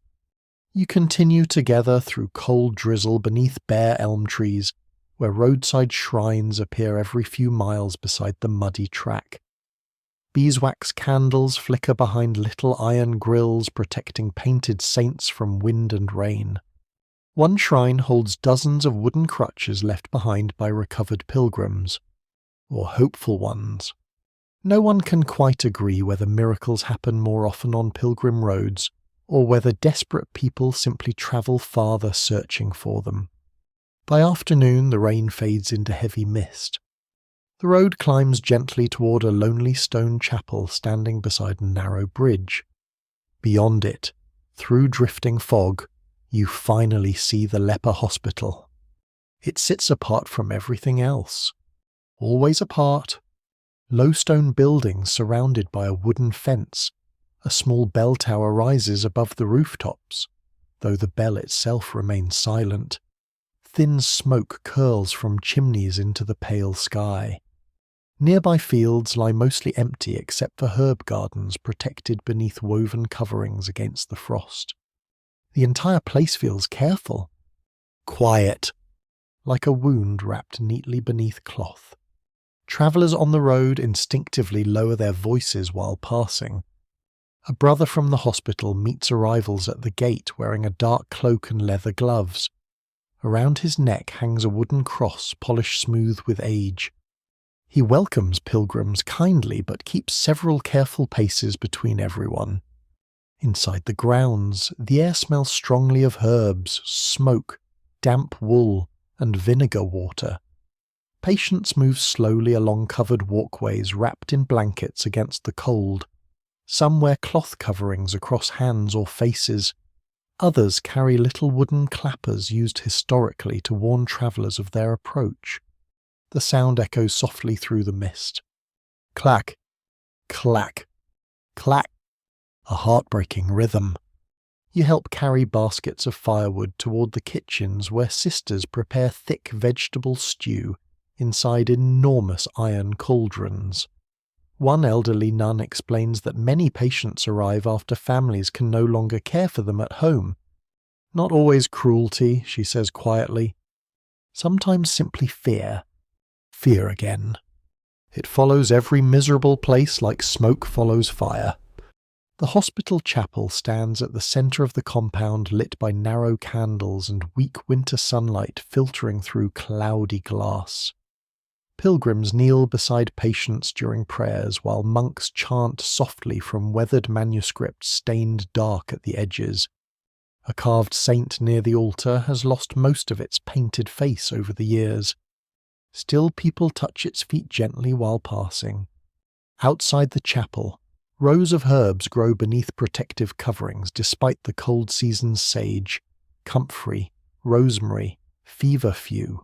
You continue together through cold drizzle beneath bare elm trees, where roadside shrines appear every few miles beside the muddy track. Beeswax candles flicker behind little iron grills protecting painted saints from wind and rain. One shrine holds dozens of wooden crutches left behind by recovered pilgrims, or hopeful ones. No one can quite agree whether miracles happen more often on pilgrim roads, or whether desperate people simply travel farther searching for them. By afternoon, the rain fades into heavy mist. The road climbs gently toward a lonely stone chapel standing beside a narrow bridge. Beyond it, through drifting fog, you finally see the leper hospital. It sits apart from everything else. Always apart. Low stone buildings surrounded by a wooden fence. A small bell tower rises above the rooftops, though the bell itself remains silent. Thin smoke curls from chimneys into the pale sky. Nearby fields lie mostly empty except for herb gardens protected beneath woven coverings against the frost. The entire place feels careful. Quiet, like a wound wrapped neatly beneath cloth. Travellers on the road instinctively lower their voices while passing. A brother from the hospital meets arrivals at the gate wearing a dark cloak and leather gloves. Around his neck hangs a wooden cross polished smooth with age. He welcomes pilgrims kindly but keeps several careful paces between everyone. Inside the grounds, the air smells strongly of herbs, smoke, damp wool, and vinegar water. Patients move slowly along covered walkways wrapped in blankets against the cold. Some wear cloth coverings across hands or faces. Others carry little wooden clappers used historically to warn travellers of their approach. The sound echoes softly through the mist. Clack, clack, clack. A heartbreaking rhythm. You help carry baskets of firewood toward the kitchens where sisters prepare thick vegetable stew inside enormous iron cauldrons. One elderly nun explains that many patients arrive after families can no longer care for them at home. Not always cruelty, she says quietly. Sometimes simply fear. Fear again. It follows every miserable place like smoke follows fire. The hospital chapel stands at the centre of the compound lit by narrow candles and weak winter sunlight filtering through cloudy glass. Pilgrims kneel beside patients during prayers while monks chant softly from weathered manuscripts stained dark at the edges. A carved saint near the altar has lost most of its painted face over the years. Still people touch its feet gently while passing. Outside the chapel, Rows of herbs grow beneath protective coverings despite the cold season's sage, comfrey, rosemary, feverfew.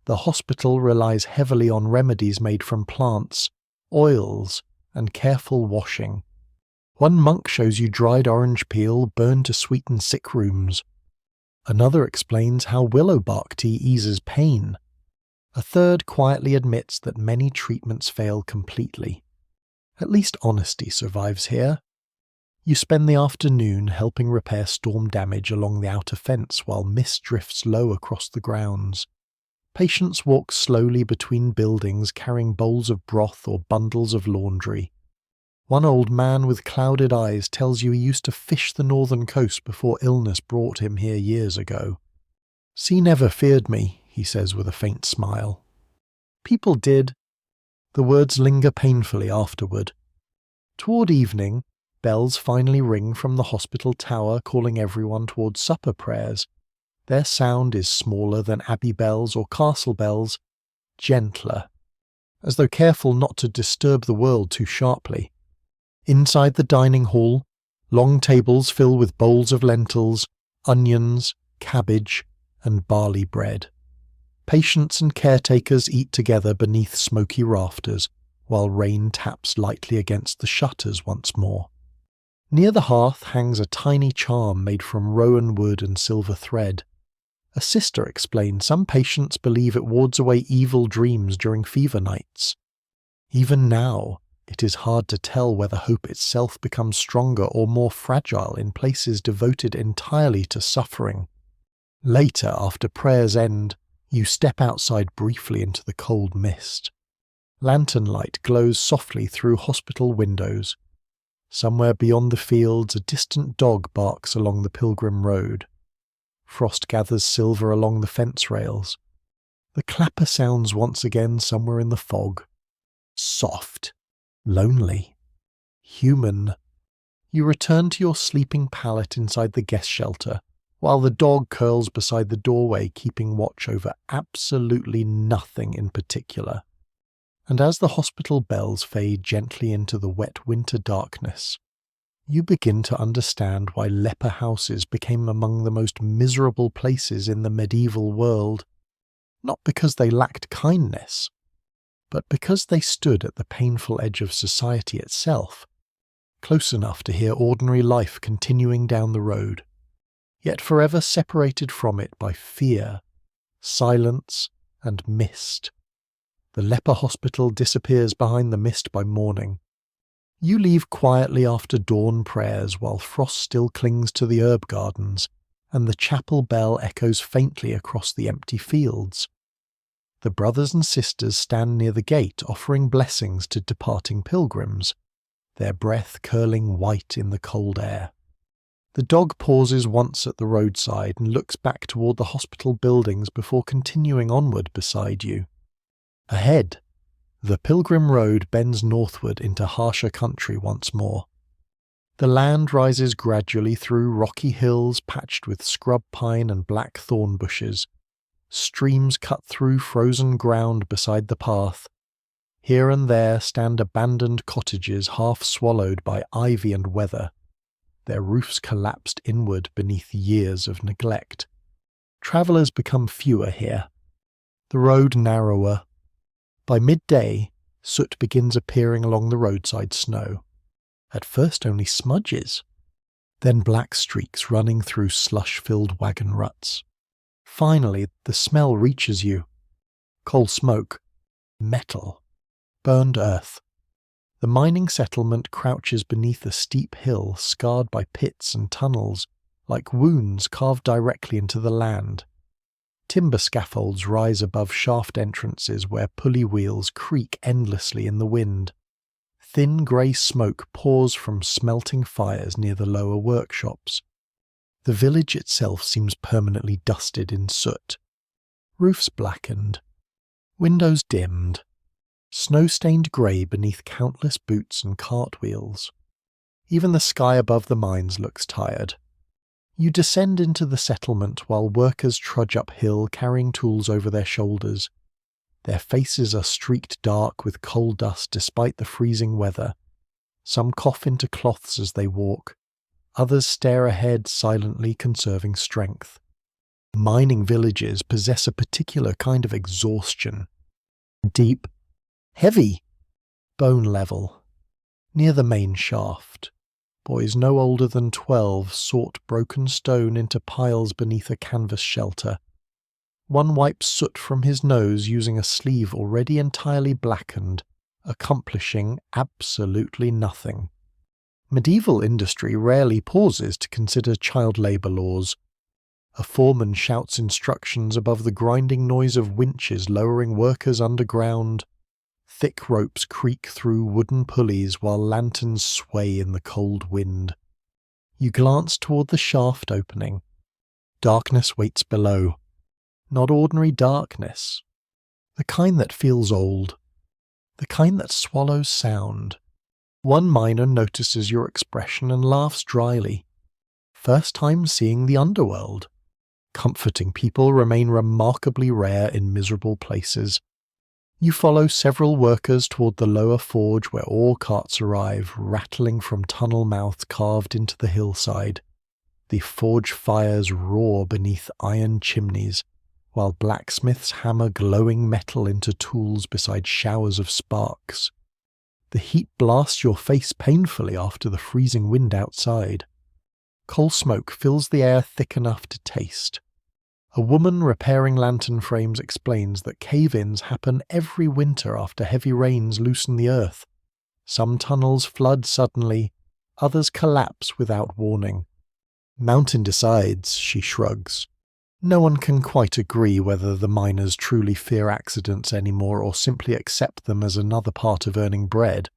The hospital relies heavily on remedies made from plants, oils, and careful washing. One monk shows you dried orange peel burned to sweeten sick rooms. Another explains how willow bark tea eases pain. A third quietly admits that many treatments fail completely. At least honesty survives here. You spend the afternoon helping repair storm damage along the outer fence while mist drifts low across the grounds. Patients walk slowly between buildings carrying bowls of broth or bundles of laundry. One old man with clouded eyes tells you he used to fish the northern coast before illness brought him here years ago. "Sea never feared me," he says with a faint smile. "People did." The words linger painfully afterward. Toward evening, bells finally ring from the hospital tower calling everyone towards supper prayers. Their sound is smaller than abbey bells or castle bells, gentler, as though careful not to disturb the world too sharply. Inside the dining hall, long tables fill with bowls of lentils, onions, cabbage, and barley bread. Patients and caretakers eat together beneath smoky rafters, while rain taps lightly against the shutters once more. Near the hearth hangs a tiny charm made from rowan wood and silver thread. A sister explained some patients believe it wards away evil dreams during fever nights. Even now, it is hard to tell whether hope itself becomes stronger or more fragile in places devoted entirely to suffering. Later, after prayers end, you step outside briefly into the cold mist. Lantern light glows softly through hospital windows. Somewhere beyond the fields, a distant dog barks along the pilgrim road. Frost gathers silver along the fence rails. The clapper sounds once again somewhere in the fog. Soft, lonely, human. You return to your sleeping pallet inside the guest shelter, while the dog curls beside the doorway keeping watch over absolutely nothing in particular. And as the hospital bells fade gently into the wet winter darkness, you begin to understand why leper houses became among the most miserable places in the medieval world, not because they lacked kindness, but because they stood at the painful edge of society itself, close enough to hear ordinary life continuing down the road, yet forever separated from it by fear, silence, and mist. The leper hospital disappears behind the mist by morning. You leave quietly after dawn prayers while frost still clings to the herb gardens, and the chapel bell echoes faintly across the empty fields. The brothers and sisters stand near the gate offering blessings to departing pilgrims, their breath curling white in the cold air. The dog pauses once at the roadside and looks back toward the hospital buildings before continuing onward beside you. Ahead, the pilgrim road bends northward into harsher country once more. The land rises gradually through rocky hills patched with scrub pine and black thorn bushes. Streams cut through frozen ground beside the path. Here and there stand abandoned cottages half swallowed by ivy and weather, their roofs collapsed inward beneath years of neglect. Travellers become fewer here, the road narrower. By midday, soot begins appearing along the roadside snow. At first only smudges, then black streaks running through slush-filled wagon ruts. Finally, the smell reaches you. Coal smoke, metal, burned earth. The mining settlement crouches beneath a steep hill scarred by pits and tunnels, like wounds carved directly into the land. Timber scaffolds rise above shaft entrances where pulley wheels creak endlessly in the wind. Thin grey smoke pours from smelting fires near the lower workshops. The village itself seems permanently dusted in soot. Roofs blackened, windows dimmed, snow-stained grey beneath countless boots and cartwheels. Even the sky above the mines looks tired. You descend into the settlement while workers trudge uphill carrying tools over their shoulders. Their faces are streaked dark with coal dust despite the freezing weather. Some cough into cloths as they walk. Others stare ahead, silently conserving strength. Mining villages possess a particular kind of exhaustion. Deep, heavy, bone level. Near the main shaft, boys no older than 12 sort broken stone into piles beneath a canvas shelter. One wipes soot from his nose using a sleeve already entirely blackened, accomplishing absolutely nothing. Medieval industry rarely pauses to consider child labour laws. A foreman shouts instructions above the grinding noise of winches lowering workers underground. Thick ropes creak through wooden pulleys while lanterns sway in the cold wind. You glance toward the shaft opening. Darkness waits below. Not ordinary darkness. The kind that feels old. The kind that swallows sound. One miner notices your expression and laughs dryly. First time seeing the underworld. Comforting people remain remarkably rare in miserable places. You follow several workers toward the lower forge where ore carts arrive, rattling from tunnel mouths carved into the hillside. The forge fires roar beneath iron chimneys, while blacksmiths hammer glowing metal into tools beside showers of sparks. The heat blasts your face painfully after the freezing wind outside. Coal smoke fills the air thick enough to taste. A woman repairing lantern frames explains that cave-ins happen every winter after heavy rains loosen the earth. Some tunnels flood suddenly, others collapse without warning. Mountain decides, she shrugs. No one can quite agree whether the miners truly fear accidents anymore or simply accept them as another part of earning bread.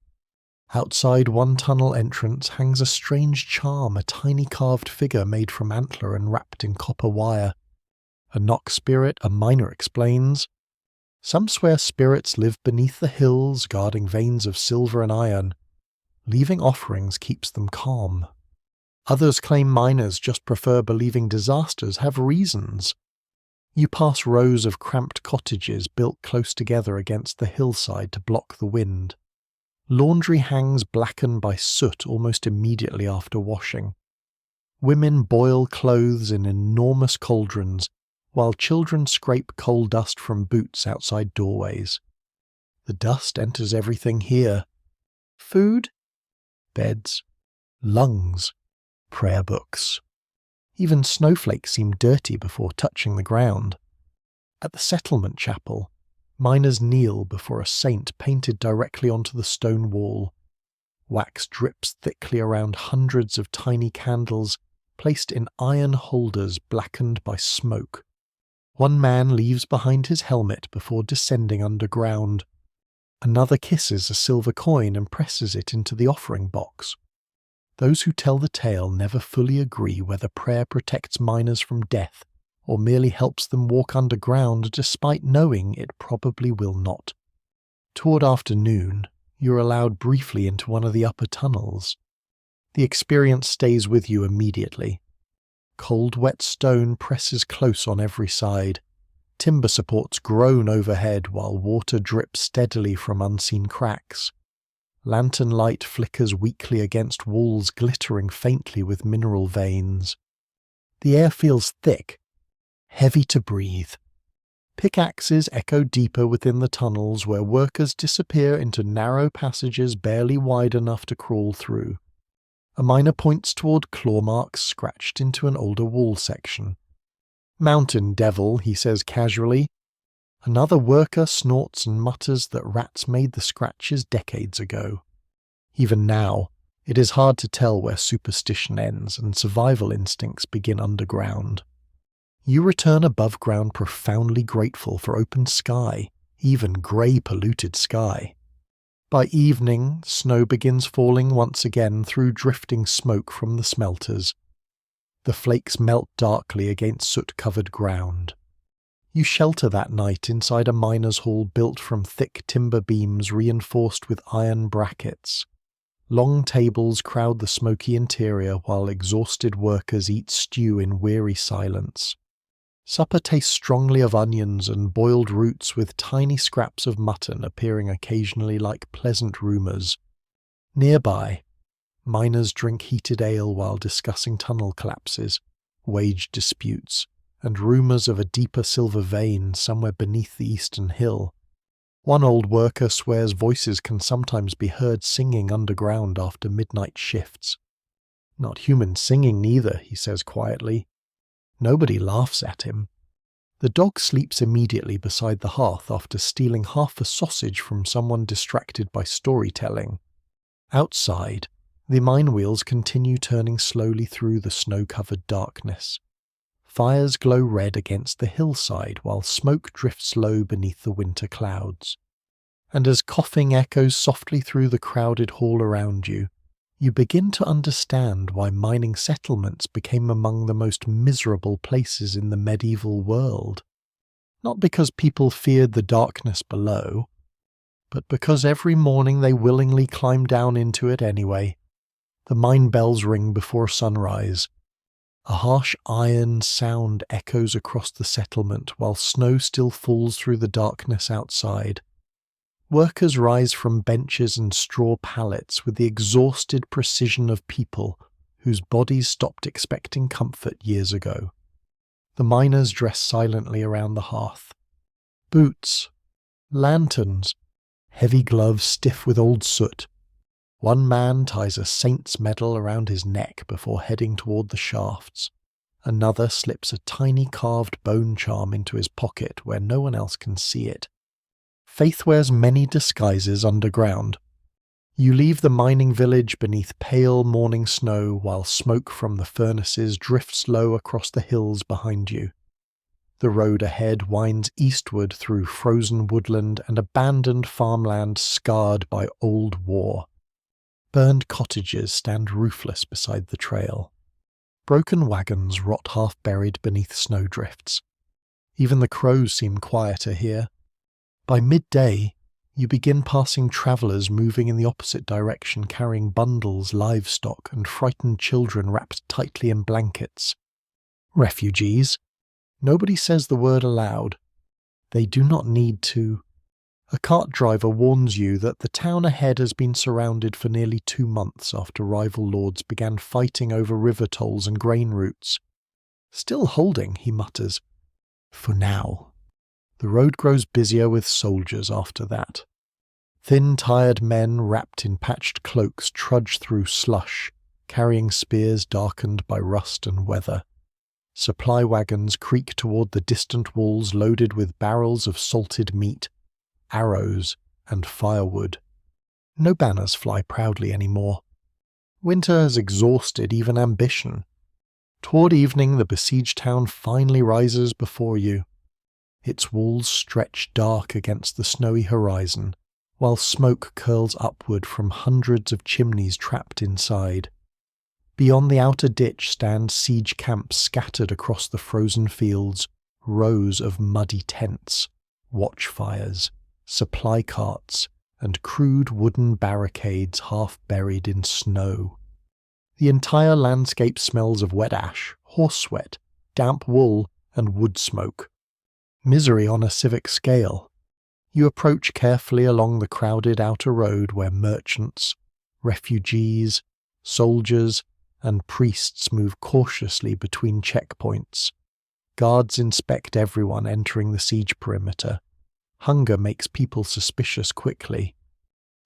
Outside one tunnel entrance hangs a strange charm, a tiny carved figure made from antler and wrapped in copper wire. A knock spirit, a miner explains. Some swear spirits live beneath the hills, guarding veins of silver and iron. Leaving offerings keeps them calm. Others claim miners just prefer believing disasters have reasons. You pass rows of cramped cottages built close together against the hillside to block the wind. Laundry hangs blackened by soot almost immediately after washing. Women boil clothes in enormous cauldrons, while children scrape coal dust from boots outside doorways. The dust enters everything here. Food, beds, lungs, prayer books. Even snowflakes seem dirty before touching the ground. At the settlement chapel, miners kneel before a saint painted directly onto the stone wall. Wax drips thickly around hundreds of tiny candles placed in iron holders blackened by smoke. One man leaves behind his helmet before descending underground. Another kisses a silver coin and presses it into the offering box. Those who tell the tale never fully agree whether prayer protects miners from death or merely helps them walk underground despite knowing it probably will not. Toward afternoon, you're allowed briefly into one of the upper tunnels. The experience stays with you immediately. Cold, wet stone presses close on every side. Timber supports groan overhead while water drips steadily from unseen cracks. Lantern light flickers weakly against walls glittering faintly with mineral veins. The air feels thick, heavy to breathe. Pickaxes echo deeper within the tunnels where workers disappear into narrow passages barely wide enough to crawl through. A miner points toward claw marks scratched into an older wall section. "Mountain devil," he says casually. Another worker snorts and mutters that rats made the scratches decades ago. Even now, it is hard to tell where superstition ends and survival instincts begin underground. You return above ground profoundly grateful for open sky, even grey polluted sky. By evening, snow begins falling once again through drifting smoke from the smelters. The flakes melt darkly against soot-covered ground. You shelter that night inside a miner's hall built from thick timber beams reinforced with iron brackets. Long tables crowd the smoky interior while exhausted workers eat stew in weary silence. Supper tastes strongly of onions and boiled roots with tiny scraps of mutton appearing occasionally like pleasant rumours. Nearby, miners drink heated ale while discussing tunnel collapses, wage disputes, and rumours of a deeper silver vein somewhere beneath the eastern hill. One old worker swears voices can sometimes be heard singing underground after midnight shifts. Not human singing neither, he says quietly. Nobody laughs at him. The dog sleeps immediately beside the hearth after stealing half a sausage from someone distracted by storytelling. Outside, the mine wheels continue turning slowly through the snow-covered darkness. Fires glow red against the hillside while smoke drifts low beneath the winter clouds. And as coughing echoes softly through the crowded hall around you, you begin to understand why mining settlements became among the most miserable places in the medieval world. Not because people feared the darkness below, but because every morning they willingly climbed down into it anyway. The mine bells ring before sunrise. A harsh iron sound echoes across the settlement while snow still falls through the darkness outside. Workers rise from benches and straw pallets with the exhausted precision of people whose bodies stopped expecting comfort years ago. The miners dress silently around the hearth. Boots, lanterns, heavy gloves stiff with old soot. One man ties a saint's medal around his neck before heading toward the shafts. Another slips a tiny carved bone charm into his pocket where no one else can see it. Faith wears many disguises underground. You leave the mining village beneath pale morning snow while smoke from the furnaces drifts low across the hills behind you. The road ahead winds eastward through frozen woodland and abandoned farmland scarred by old war. Burned cottages stand roofless beside the trail. Broken wagons rot half-buried beneath snowdrifts. Even the crows seem quieter here. By midday, you begin passing travellers moving in the opposite direction carrying bundles, livestock, and frightened children wrapped tightly in blankets. Refugees. Nobody says the word aloud. They do not need to. A cart driver warns you that the town ahead has been surrounded for nearly 2 months after rival lords began fighting over river tolls and grain routes. Still holding, he mutters. For now. The road grows busier with soldiers after that. Thin, tired men wrapped in patched cloaks trudge through slush, carrying spears darkened by rust and weather. Supply wagons creak toward the distant walls loaded with barrels of salted meat, arrows, and firewood. No banners fly proudly anymore. Winter has exhausted even ambition. Toward evening, the besieged town finally rises before you. Its walls stretch dark against the snowy horizon, while smoke curls upward from hundreds of chimneys trapped inside. Beyond the outer ditch stand siege camps scattered across the frozen fields, rows of muddy tents, watchfires, supply carts, and crude wooden barricades half buried in snow. The entire landscape smells of wet ash, horse sweat, damp wool, and wood smoke. Misery on a civic scale. You approach carefully along the crowded outer road where merchants, refugees, soldiers, and priests move cautiously between checkpoints. Guards inspect everyone entering the siege perimeter. Hunger makes people suspicious quickly.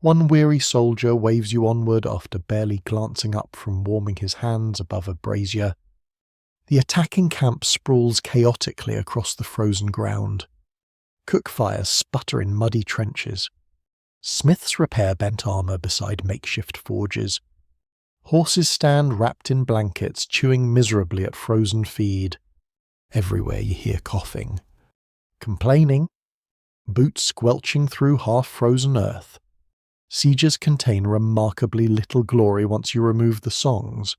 One weary soldier waves you onward after barely glancing up from warming his hands above a brazier. The attacking camp sprawls chaotically across the frozen ground. Cook fires sputter in muddy trenches. Smiths repair bent armour beside makeshift forges. Horses stand wrapped in blankets, chewing miserably at frozen feed. Everywhere you hear coughing. Complaining. Boots squelching through half-frozen earth. Sieges contain remarkably little glory once you remove the songs.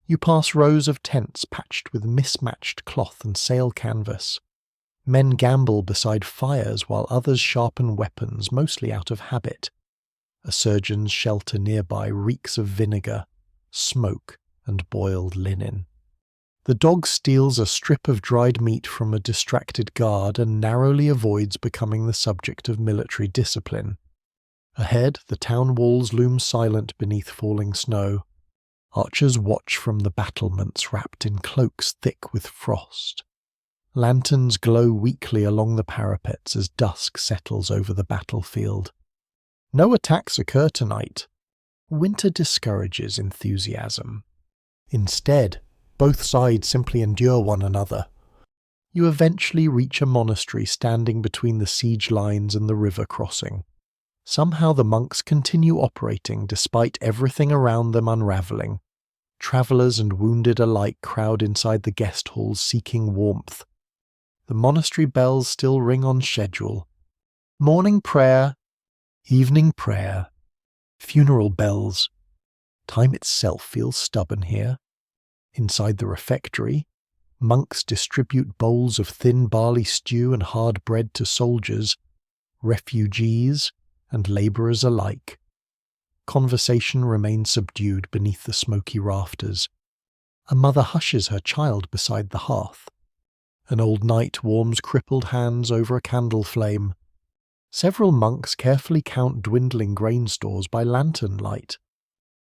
You pass rows of tents patched with mismatched cloth and sail canvas. Men gamble beside fires while others sharpen weapons, mostly out of habit. A surgeon's shelter nearby reeks of vinegar, smoke, and boiled linen. The dog steals a strip of dried meat from a distracted guard and narrowly avoids becoming the subject of military discipline. Ahead, the town walls loom silent beneath falling snow. Archers watch from the battlements wrapped in cloaks thick with frost. Lanterns glow weakly along the parapets as dusk settles over the battlefield. No attacks occur tonight. Winter discourages enthusiasm. Instead, both sides simply endure one another. You eventually reach a monastery standing between the siege lines and the river crossing. Somehow the monks continue operating despite everything around them unravelling. Travellers and wounded alike crowd inside the guest halls seeking warmth. The monastery bells still ring on schedule. Morning prayer, evening prayer, funeral bells. Time itself feels stubborn here. Inside the refectory, monks distribute bowls of thin barley stew and hard bread to soldiers, refugees, and labourers alike. Conversation remains subdued beneath the smoky rafters. A mother hushes her child beside the hearth. An old knight warms crippled hands over a candle flame. Several monks carefully count dwindling grain stores by lantern light.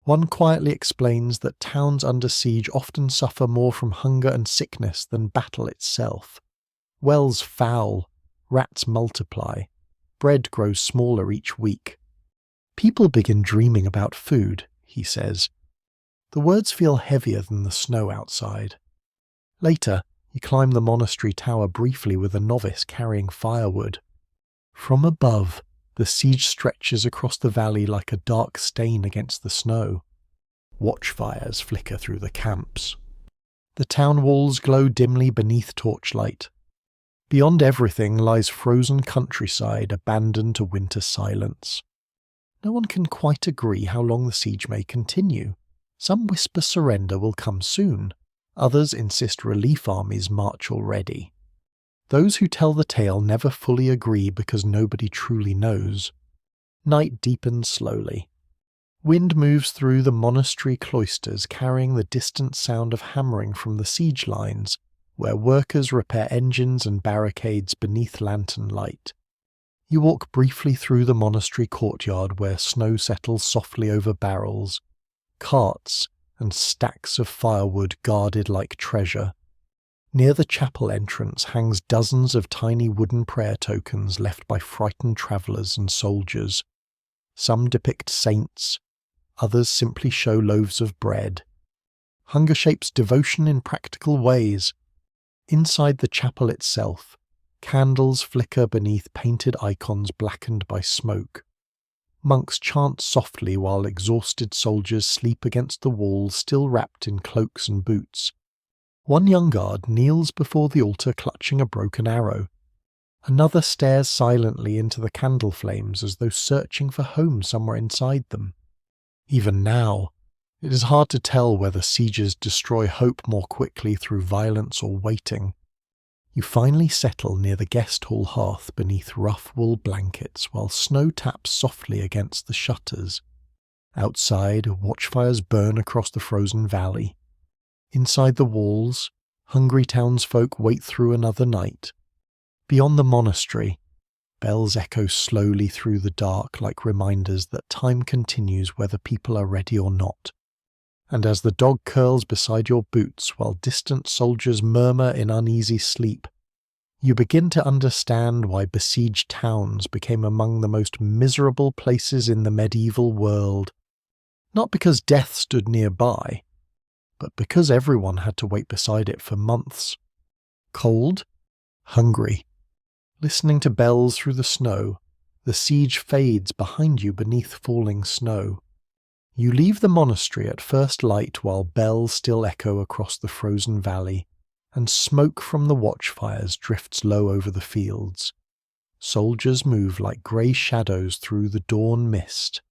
One quietly explains that towns under siege often suffer more from hunger and sickness than battle itself. Wells foul, rats multiply, bread grows smaller each week. People begin dreaming about food, he says. The words feel heavier than the snow outside. Later, you climb the monastery tower briefly with a novice carrying firewood. From above, the siege stretches across the valley like a dark stain against the snow. Watchfires flicker through the camps. The town walls glow dimly beneath torchlight. Beyond everything lies frozen countryside abandoned to winter silence. No one can quite agree how long the siege may continue. Some whisper surrender will come soon. Others insist relief armies march already. Those who tell the tale never fully agree because nobody truly knows. Night deepens slowly. Wind moves through the monastery cloisters carrying the distant sound of hammering from the siege lines, where workers repair engines and barricades beneath lantern light. You walk briefly through the monastery courtyard where snow settles softly over barrels, carts, and stacks of firewood guarded like treasure. Near the chapel entrance hangs dozens of tiny wooden prayer tokens left by frightened travellers and soldiers. Some depict saints, others simply show loaves of bread. Hunger shapes devotion in practical ways. Inside the chapel itself, candles flicker beneath painted icons blackened by smoke. Monks chant softly while exhausted soldiers sleep against the walls still wrapped in cloaks and boots. One young guard kneels before the altar clutching a broken arrow. Another stares silently into the candle flames as though searching for home somewhere inside them. Even now, it is hard to tell whether sieges destroy hope more quickly through violence or waiting. You finally settle near the guest hall hearth beneath rough wool blankets while snow taps softly against the shutters. Outside, watchfires burn across the frozen valley. Inside the walls, hungry townsfolk wait through another night. Beyond the monastery, bells echo slowly through the dark like reminders that time continues whether people are ready or not. And as the dog curls beside your boots while distant soldiers murmur in uneasy sleep, you begin to understand why besieged towns became among the most miserable places in the medieval world. Not because death stood nearby, but because everyone had to wait beside it for months. Cold, hungry. Listening to bells through the snow, the siege fades behind you beneath falling snow. You leave the monastery at first light while bells still echo across the frozen valley, and smoke from the watchfires drifts low over the fields. Soldiers move like grey shadows through the dawn mist.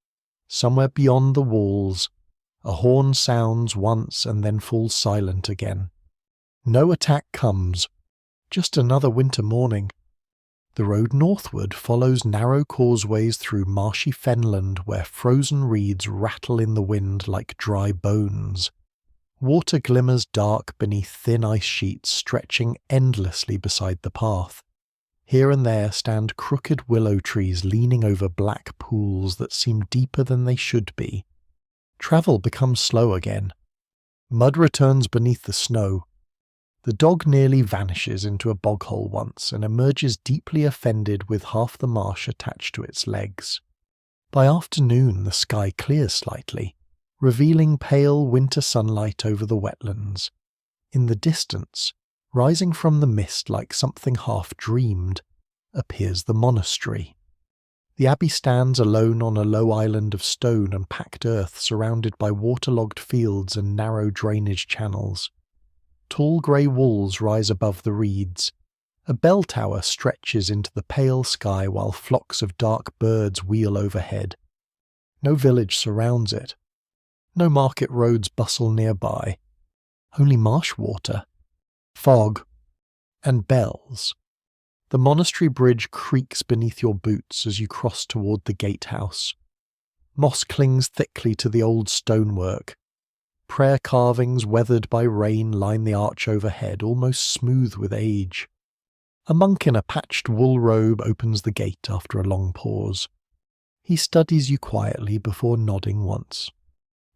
Somewhere beyond the walls, a horn sounds once and then falls silent again. No attack comes, just another winter morning. The road northward follows narrow causeways through marshy fenland where frozen reeds rattle in the wind like dry bones. Water glimmers dark beneath thin ice sheets stretching endlessly beside the path. Here and there stand crooked willow trees leaning over black pools that seem deeper than they should be. Travel becomes slow again. Mud returns beneath the snow. The dog nearly vanishes into a bog hole once and emerges deeply offended with half the marsh attached to its legs. By afternoon the sky clears slightly, revealing pale winter sunlight over the wetlands. In the distance, rising from the mist like something half-dreamed, appears the monastery. The abbey stands alone on a low island of stone and packed earth surrounded by waterlogged fields and narrow drainage channels. Tall grey walls rise above the reeds. A bell tower stretches into the pale sky while flocks of dark birds wheel overhead. No village surrounds it. No market roads bustle nearby. Only marsh water, fog, and bells. The monastery bridge creaks beneath your boots as you cross toward the gatehouse. Moss clings thickly to the old stonework. Prayer carvings weathered by rain line the arch overhead, almost smooth with age. A monk in a patched wool robe opens the gate after a long pause. He studies you quietly before nodding once.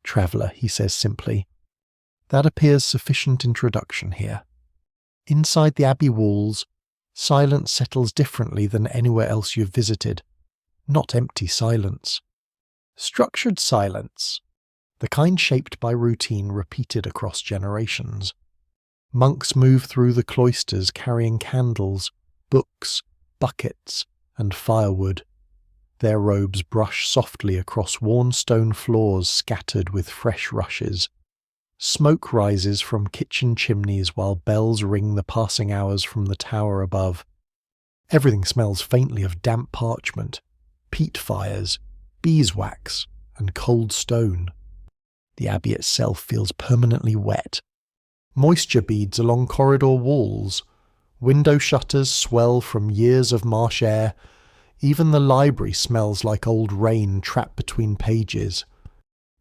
"Traveller," he says simply. That appears sufficient introduction here. Inside the abbey walls, silence settles differently than anywhere else you've visited. Not empty silence. Structured silence. The kind shaped by routine repeated across generations. Monks move through the cloisters carrying candles, books, buckets, and firewood. Their robes brush softly across worn stone floors scattered with fresh rushes. Smoke rises from kitchen chimneys while bells ring the passing hours from the tower above. Everything smells faintly of damp parchment, peat fires, beeswax, and cold stone. The abbey itself feels permanently wet. Moisture beads along corridor walls. Window shutters swell from years of marsh air. Even the library smells like old rain trapped between pages.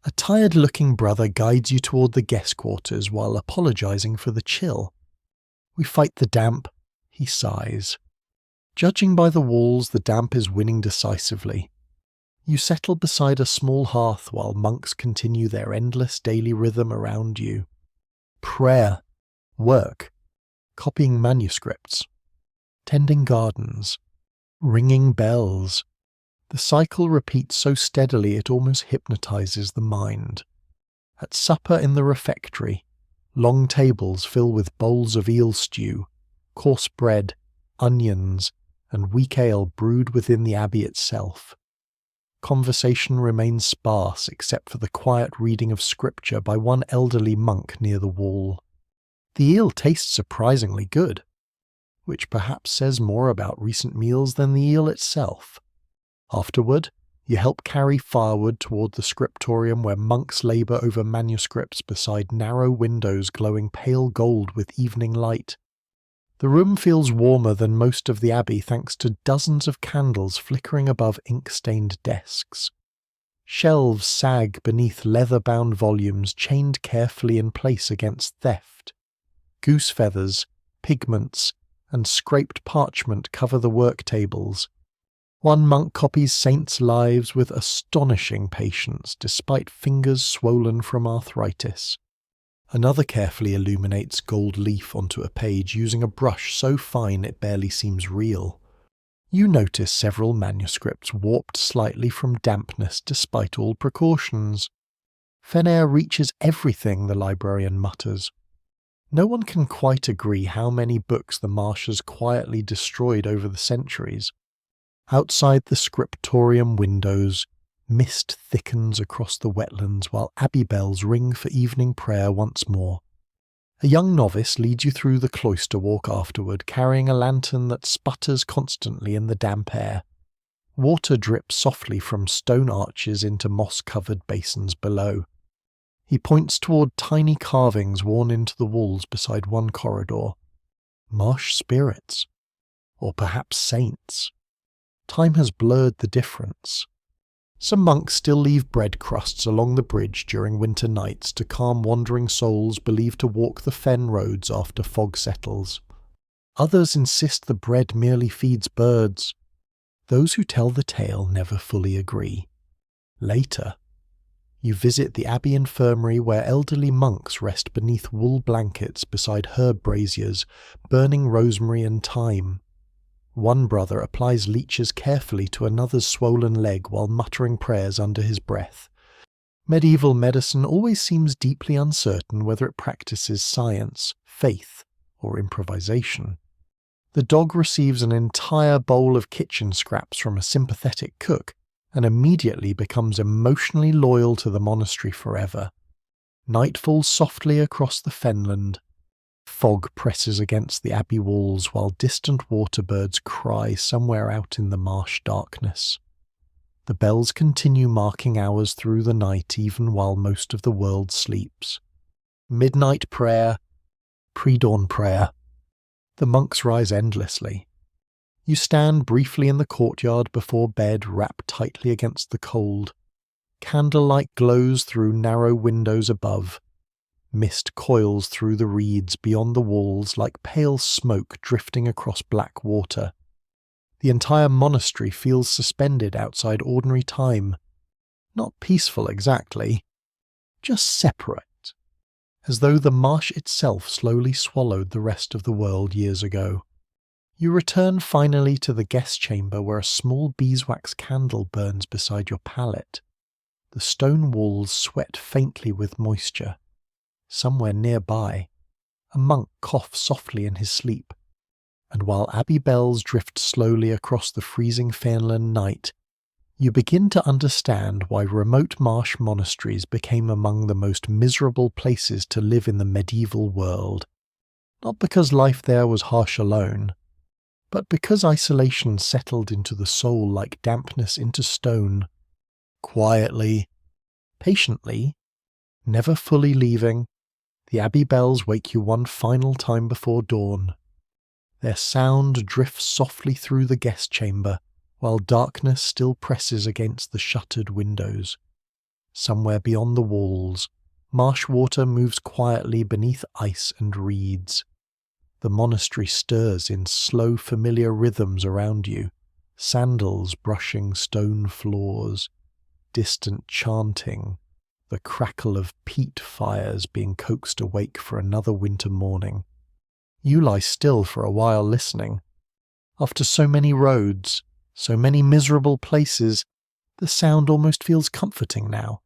A tired-looking brother guides you toward the guest quarters while apologizing for the chill. "We fight the damp," he sighs. Judging by the walls, the damp is winning decisively. You settle beside a small hearth while monks continue their endless daily rhythm around you. Prayer, work, copying manuscripts, tending gardens, ringing bells. The cycle repeats so steadily it almost hypnotizes the mind. At supper in the refectory, long tables fill with bowls of eel stew, coarse bread, onions, and weak ale brewed within the abbey itself. Conversation remains sparse except for the quiet reading of scripture by one elderly monk near the wall. The eel tastes surprisingly good, which perhaps says more about recent meals than the eel itself. Afterward, you help carry firewood toward the scriptorium where monks labour over manuscripts beside narrow windows glowing pale gold with evening light. The room feels warmer than most of the abbey thanks to dozens of candles flickering above ink-stained desks. Shelves sag beneath leather-bound volumes chained carefully in place against theft. Goose feathers, pigments, and scraped parchment cover the work tables. One monk copies saints' lives with astonishing patience despite fingers swollen from arthritis. Another carefully illuminates gold leaf onto a page using a brush so fine it barely seems real. You notice several manuscripts warped slightly from dampness despite all precautions. Fenair reaches everything, the librarian mutters. No one can quite agree how many books the Marshers quietly destroyed over the centuries. Outside the scriptorium windows, mist thickens across the wetlands while abbey bells ring for evening prayer once more. A young novice leads you through the cloister walk afterward, carrying a lantern that sputters constantly in the damp air. Water drips softly from stone arches into moss-covered basins below. He points toward tiny carvings worn into the walls beside one corridor. Marsh spirits. Or perhaps saints. Time has blurred the difference. Some monks still leave bread crusts along the bridge during winter nights to calm wandering souls believed to walk the fen roads after fog settles. Others insist the bread merely feeds birds. Those who tell the tale never fully agree. Later, you visit the abbey infirmary where elderly monks rest beneath wool blankets beside herb braziers, burning rosemary and thyme. One brother applies leeches carefully to another's swollen leg while muttering prayers under his breath. Medieval medicine always seems deeply uncertain whether it practices science, faith, or improvisation. The dog receives an entire bowl of kitchen scraps from a sympathetic cook and immediately becomes emotionally loyal to the monastery forever. Night falls softly across the fenland. Fog presses against the abbey walls while distant waterbirds cry somewhere out in the marsh darkness. The bells continue marking hours through the night even while most of the world sleeps. Midnight prayer, pre-dawn prayer. The monks rise endlessly. You stand briefly in the courtyard before bed, wrapped tightly against the cold. Candlelight glows through narrow windows above. Mist coils through the reeds beyond the walls like pale smoke drifting across black water. The entire monastery feels suspended outside ordinary time. Not peaceful exactly, just separate, as though the marsh itself slowly swallowed the rest of the world years ago. You return finally to the guest chamber where a small beeswax candle burns beside your pallet. The stone walls sweat faintly with moisture. Somewhere nearby, a monk coughs softly in his sleep, and while abbey bells drift slowly across the freezing Finland night, you begin to understand why remote marsh monasteries became among the most miserable places to live in the medieval world. Not because life there was harsh alone, but because isolation settled into the soul like dampness into stone. Quietly, patiently, never fully leaving, the abbey bells wake you one final time before dawn. Their sound drifts softly through the guest chamber, while darkness still presses against the shuttered windows. Somewhere beyond the walls, marsh water moves quietly beneath ice and reeds. The monastery stirs in slow, familiar rhythms around you, sandals brushing stone floors, distant chanting, the crackle of peat fires being coaxed awake for another winter morning. You lie still for a while listening. After so many roads, so many miserable places, the sound almost feels comforting now.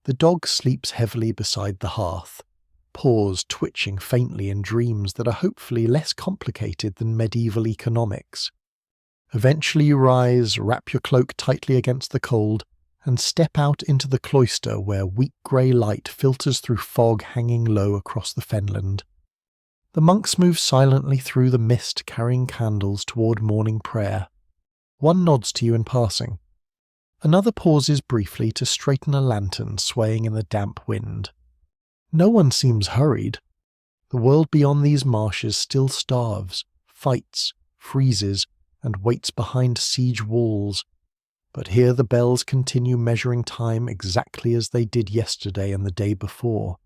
The dog sleeps heavily beside the hearth, paws twitching faintly in dreams that are hopefully less complicated than medieval economics. Eventually you rise, wrap your cloak tightly against the cold, and step out into the cloister where weak grey light filters through fog hanging low across the fenland. The monks move silently through the mist carrying candles toward morning prayer. One nods to you in passing. Another pauses briefly to straighten a lantern swaying in the damp wind. No one seems hurried. The world beyond these marshes still starves, fights, freezes, and waits behind siege walls. But here the bells continue measuring time exactly as they did yesterday and the day before.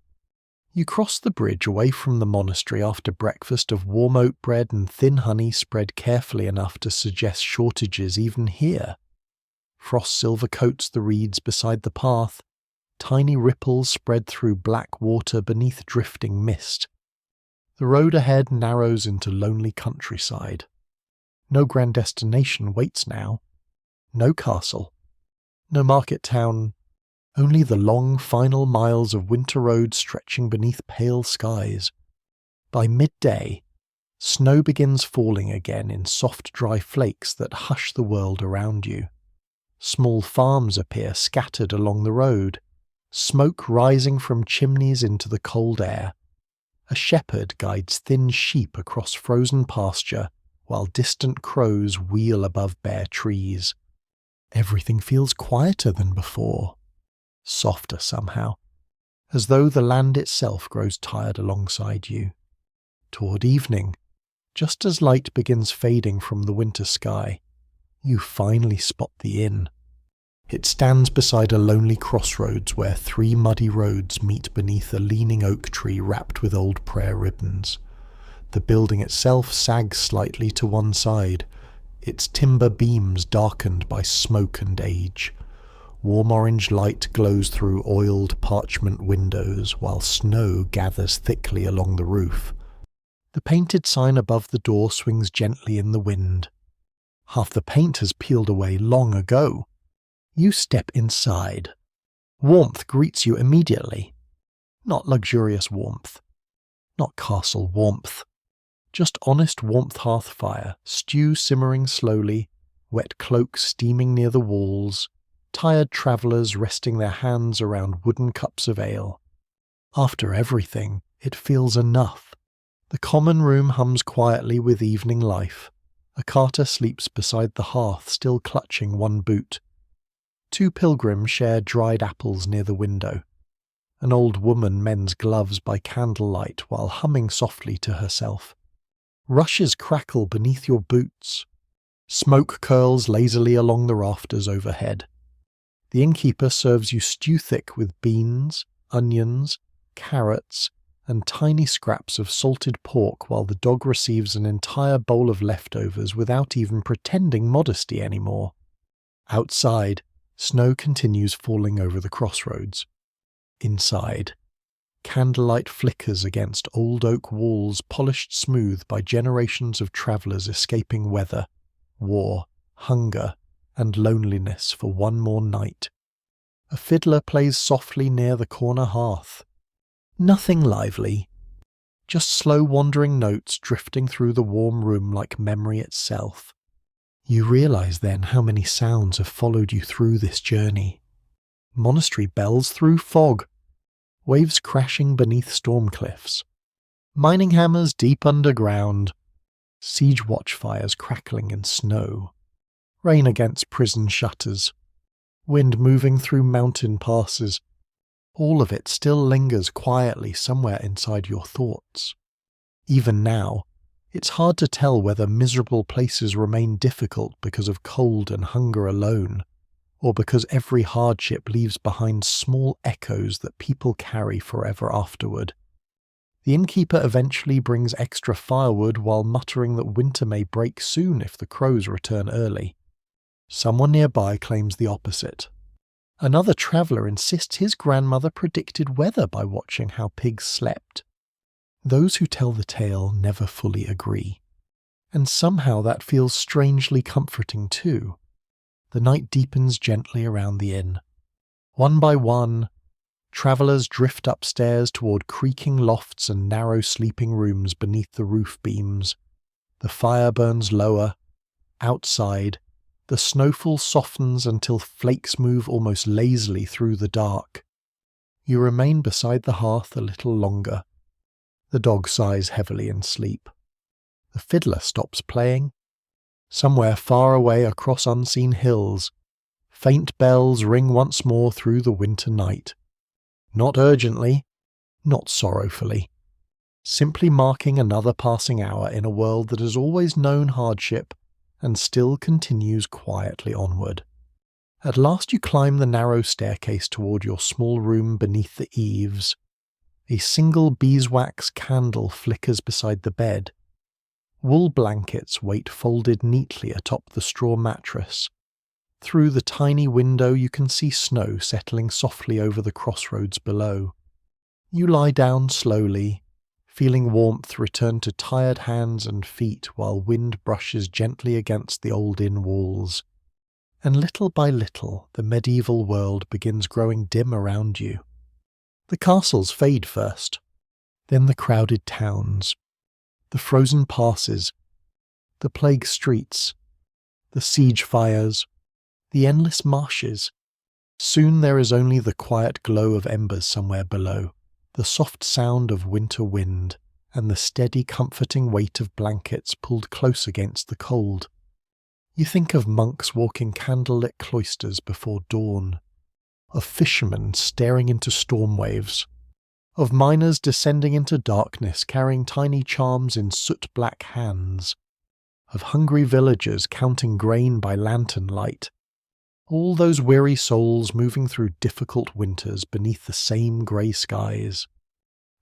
You cross the bridge away from the monastery after breakfast of warm oat bread and thin honey spread carefully enough to suggest shortages even here. Frost silver coats the reeds beside the path, tiny ripples spread through black water beneath drifting mist. The road ahead narrows into lonely countryside. No grand destination waits now. No castle, no market town, only the long final miles of winter road stretching beneath pale skies. By midday, snow begins falling again in soft dry flakes that hush the world around you. Small farms appear scattered along the road, smoke rising from chimneys into the cold air. A shepherd guides thin sheep across frozen pasture while distant crows wheel above bare trees. Everything feels quieter than before, softer somehow, as though the land itself grows tired alongside you. Toward evening, just as light begins fading from the winter sky, you finally spot the inn. It stands beside a lonely crossroads where 3 muddy roads meet beneath a leaning oak tree wrapped with old prayer ribbons. The building itself sags slightly to one side, its timber beams darkened by smoke and age. Warm orange light glows through oiled parchment windows, while snow gathers thickly along the roof. The painted sign above the door swings gently in the wind. Half the paint has peeled away long ago. You step inside. Warmth greets you immediately. Not luxurious warmth. Not castle warmth. Just honest warmth hearth fire, stew simmering slowly, wet cloaks steaming near the walls, tired travellers resting their hands around wooden cups of ale. After everything, it feels enough. The common room hums quietly with evening life. A carter sleeps beside the hearth, still clutching one boot. 2 pilgrims share dried apples near the window. An old woman mends gloves by candlelight while humming softly to herself. Rushes crackle beneath your boots. Smoke curls lazily along the rafters overhead. The innkeeper serves you stew thick with beans, onions, carrots, and tiny scraps of salted pork, while the dog receives an entire bowl of leftovers without even pretending modesty anymore. Outside, snow continues falling over the crossroads. Inside, candlelight flickers against old oak walls polished smooth by generations of travellers escaping weather, war, hunger, and loneliness for one more night. A fiddler plays softly near the corner hearth. Nothing lively, just slow wandering notes drifting through the warm room like memory itself. You realise then how many sounds have followed you through this journey. Monastery bells through fog, waves crashing beneath storm cliffs, mining hammers deep underground, siege watchfires crackling in snow, rain against prison shutters, wind moving through mountain passes. All of it still lingers quietly somewhere inside your thoughts. Even now, it's hard to tell whether miserable places remain difficult because of cold and hunger alone, or because every hardship leaves behind small echoes that people carry forever afterward. The innkeeper eventually brings extra firewood while muttering that winter may break soon if the crows return early. Someone nearby claims the opposite. Another traveller insists his grandmother predicted weather by watching how pigs slept. Those who tell the tale never fully agree, and somehow that feels strangely comforting too. The night deepens gently around the inn. One by one, travellers drift upstairs toward creaking lofts and narrow sleeping rooms beneath the roof beams. The fire burns lower. Outside, the snowfall softens until flakes move almost lazily through the dark. You remain beside the hearth a little longer. The dog sighs heavily in sleep. The fiddler stops playing. Somewhere far away across unseen hills, faint bells ring once more through the winter night. Not urgently, not sorrowfully. Simply marking another passing hour in a world that has always known hardship and still continues quietly onward. At last you climb the narrow staircase toward your small room beneath the eaves. A single beeswax candle flickers beside the bed. Wool blankets wait folded neatly atop the straw mattress. Through the tiny window you can see snow settling softly over the crossroads below. You lie down slowly, feeling warmth return to tired hands and feet while wind brushes gently against the old inn walls. And little by little the medieval world begins growing dim around you. The castles fade first, then the crowded towns, the frozen passes, the plague streets, the siege fires, the endless marshes. Soon there is only the quiet glow of embers somewhere below, the soft sound of winter wind, and the steady comforting weight of blankets pulled close against the cold. You think of monks walking candlelit cloisters before dawn, of fishermen staring into storm waves, of miners descending into darkness carrying tiny charms in soot-black hands, of hungry villagers counting grain by lantern light, all those weary souls moving through difficult winters beneath the same grey skies.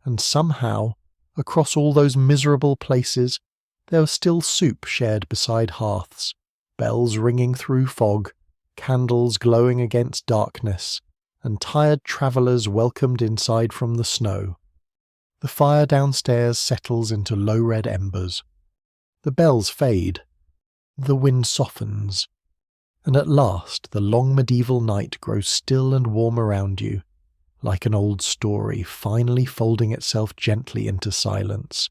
And somehow, Across all those miserable places, there was still soup shared beside hearths, bells ringing through fog, candles glowing against darkness, and tired travellers welcomed inside from the snow. The fire downstairs settles into low red embers. The bells fade. The wind softens. And at last the long medieval night grows still and warm around you, like an old story finally folding itself gently into silence.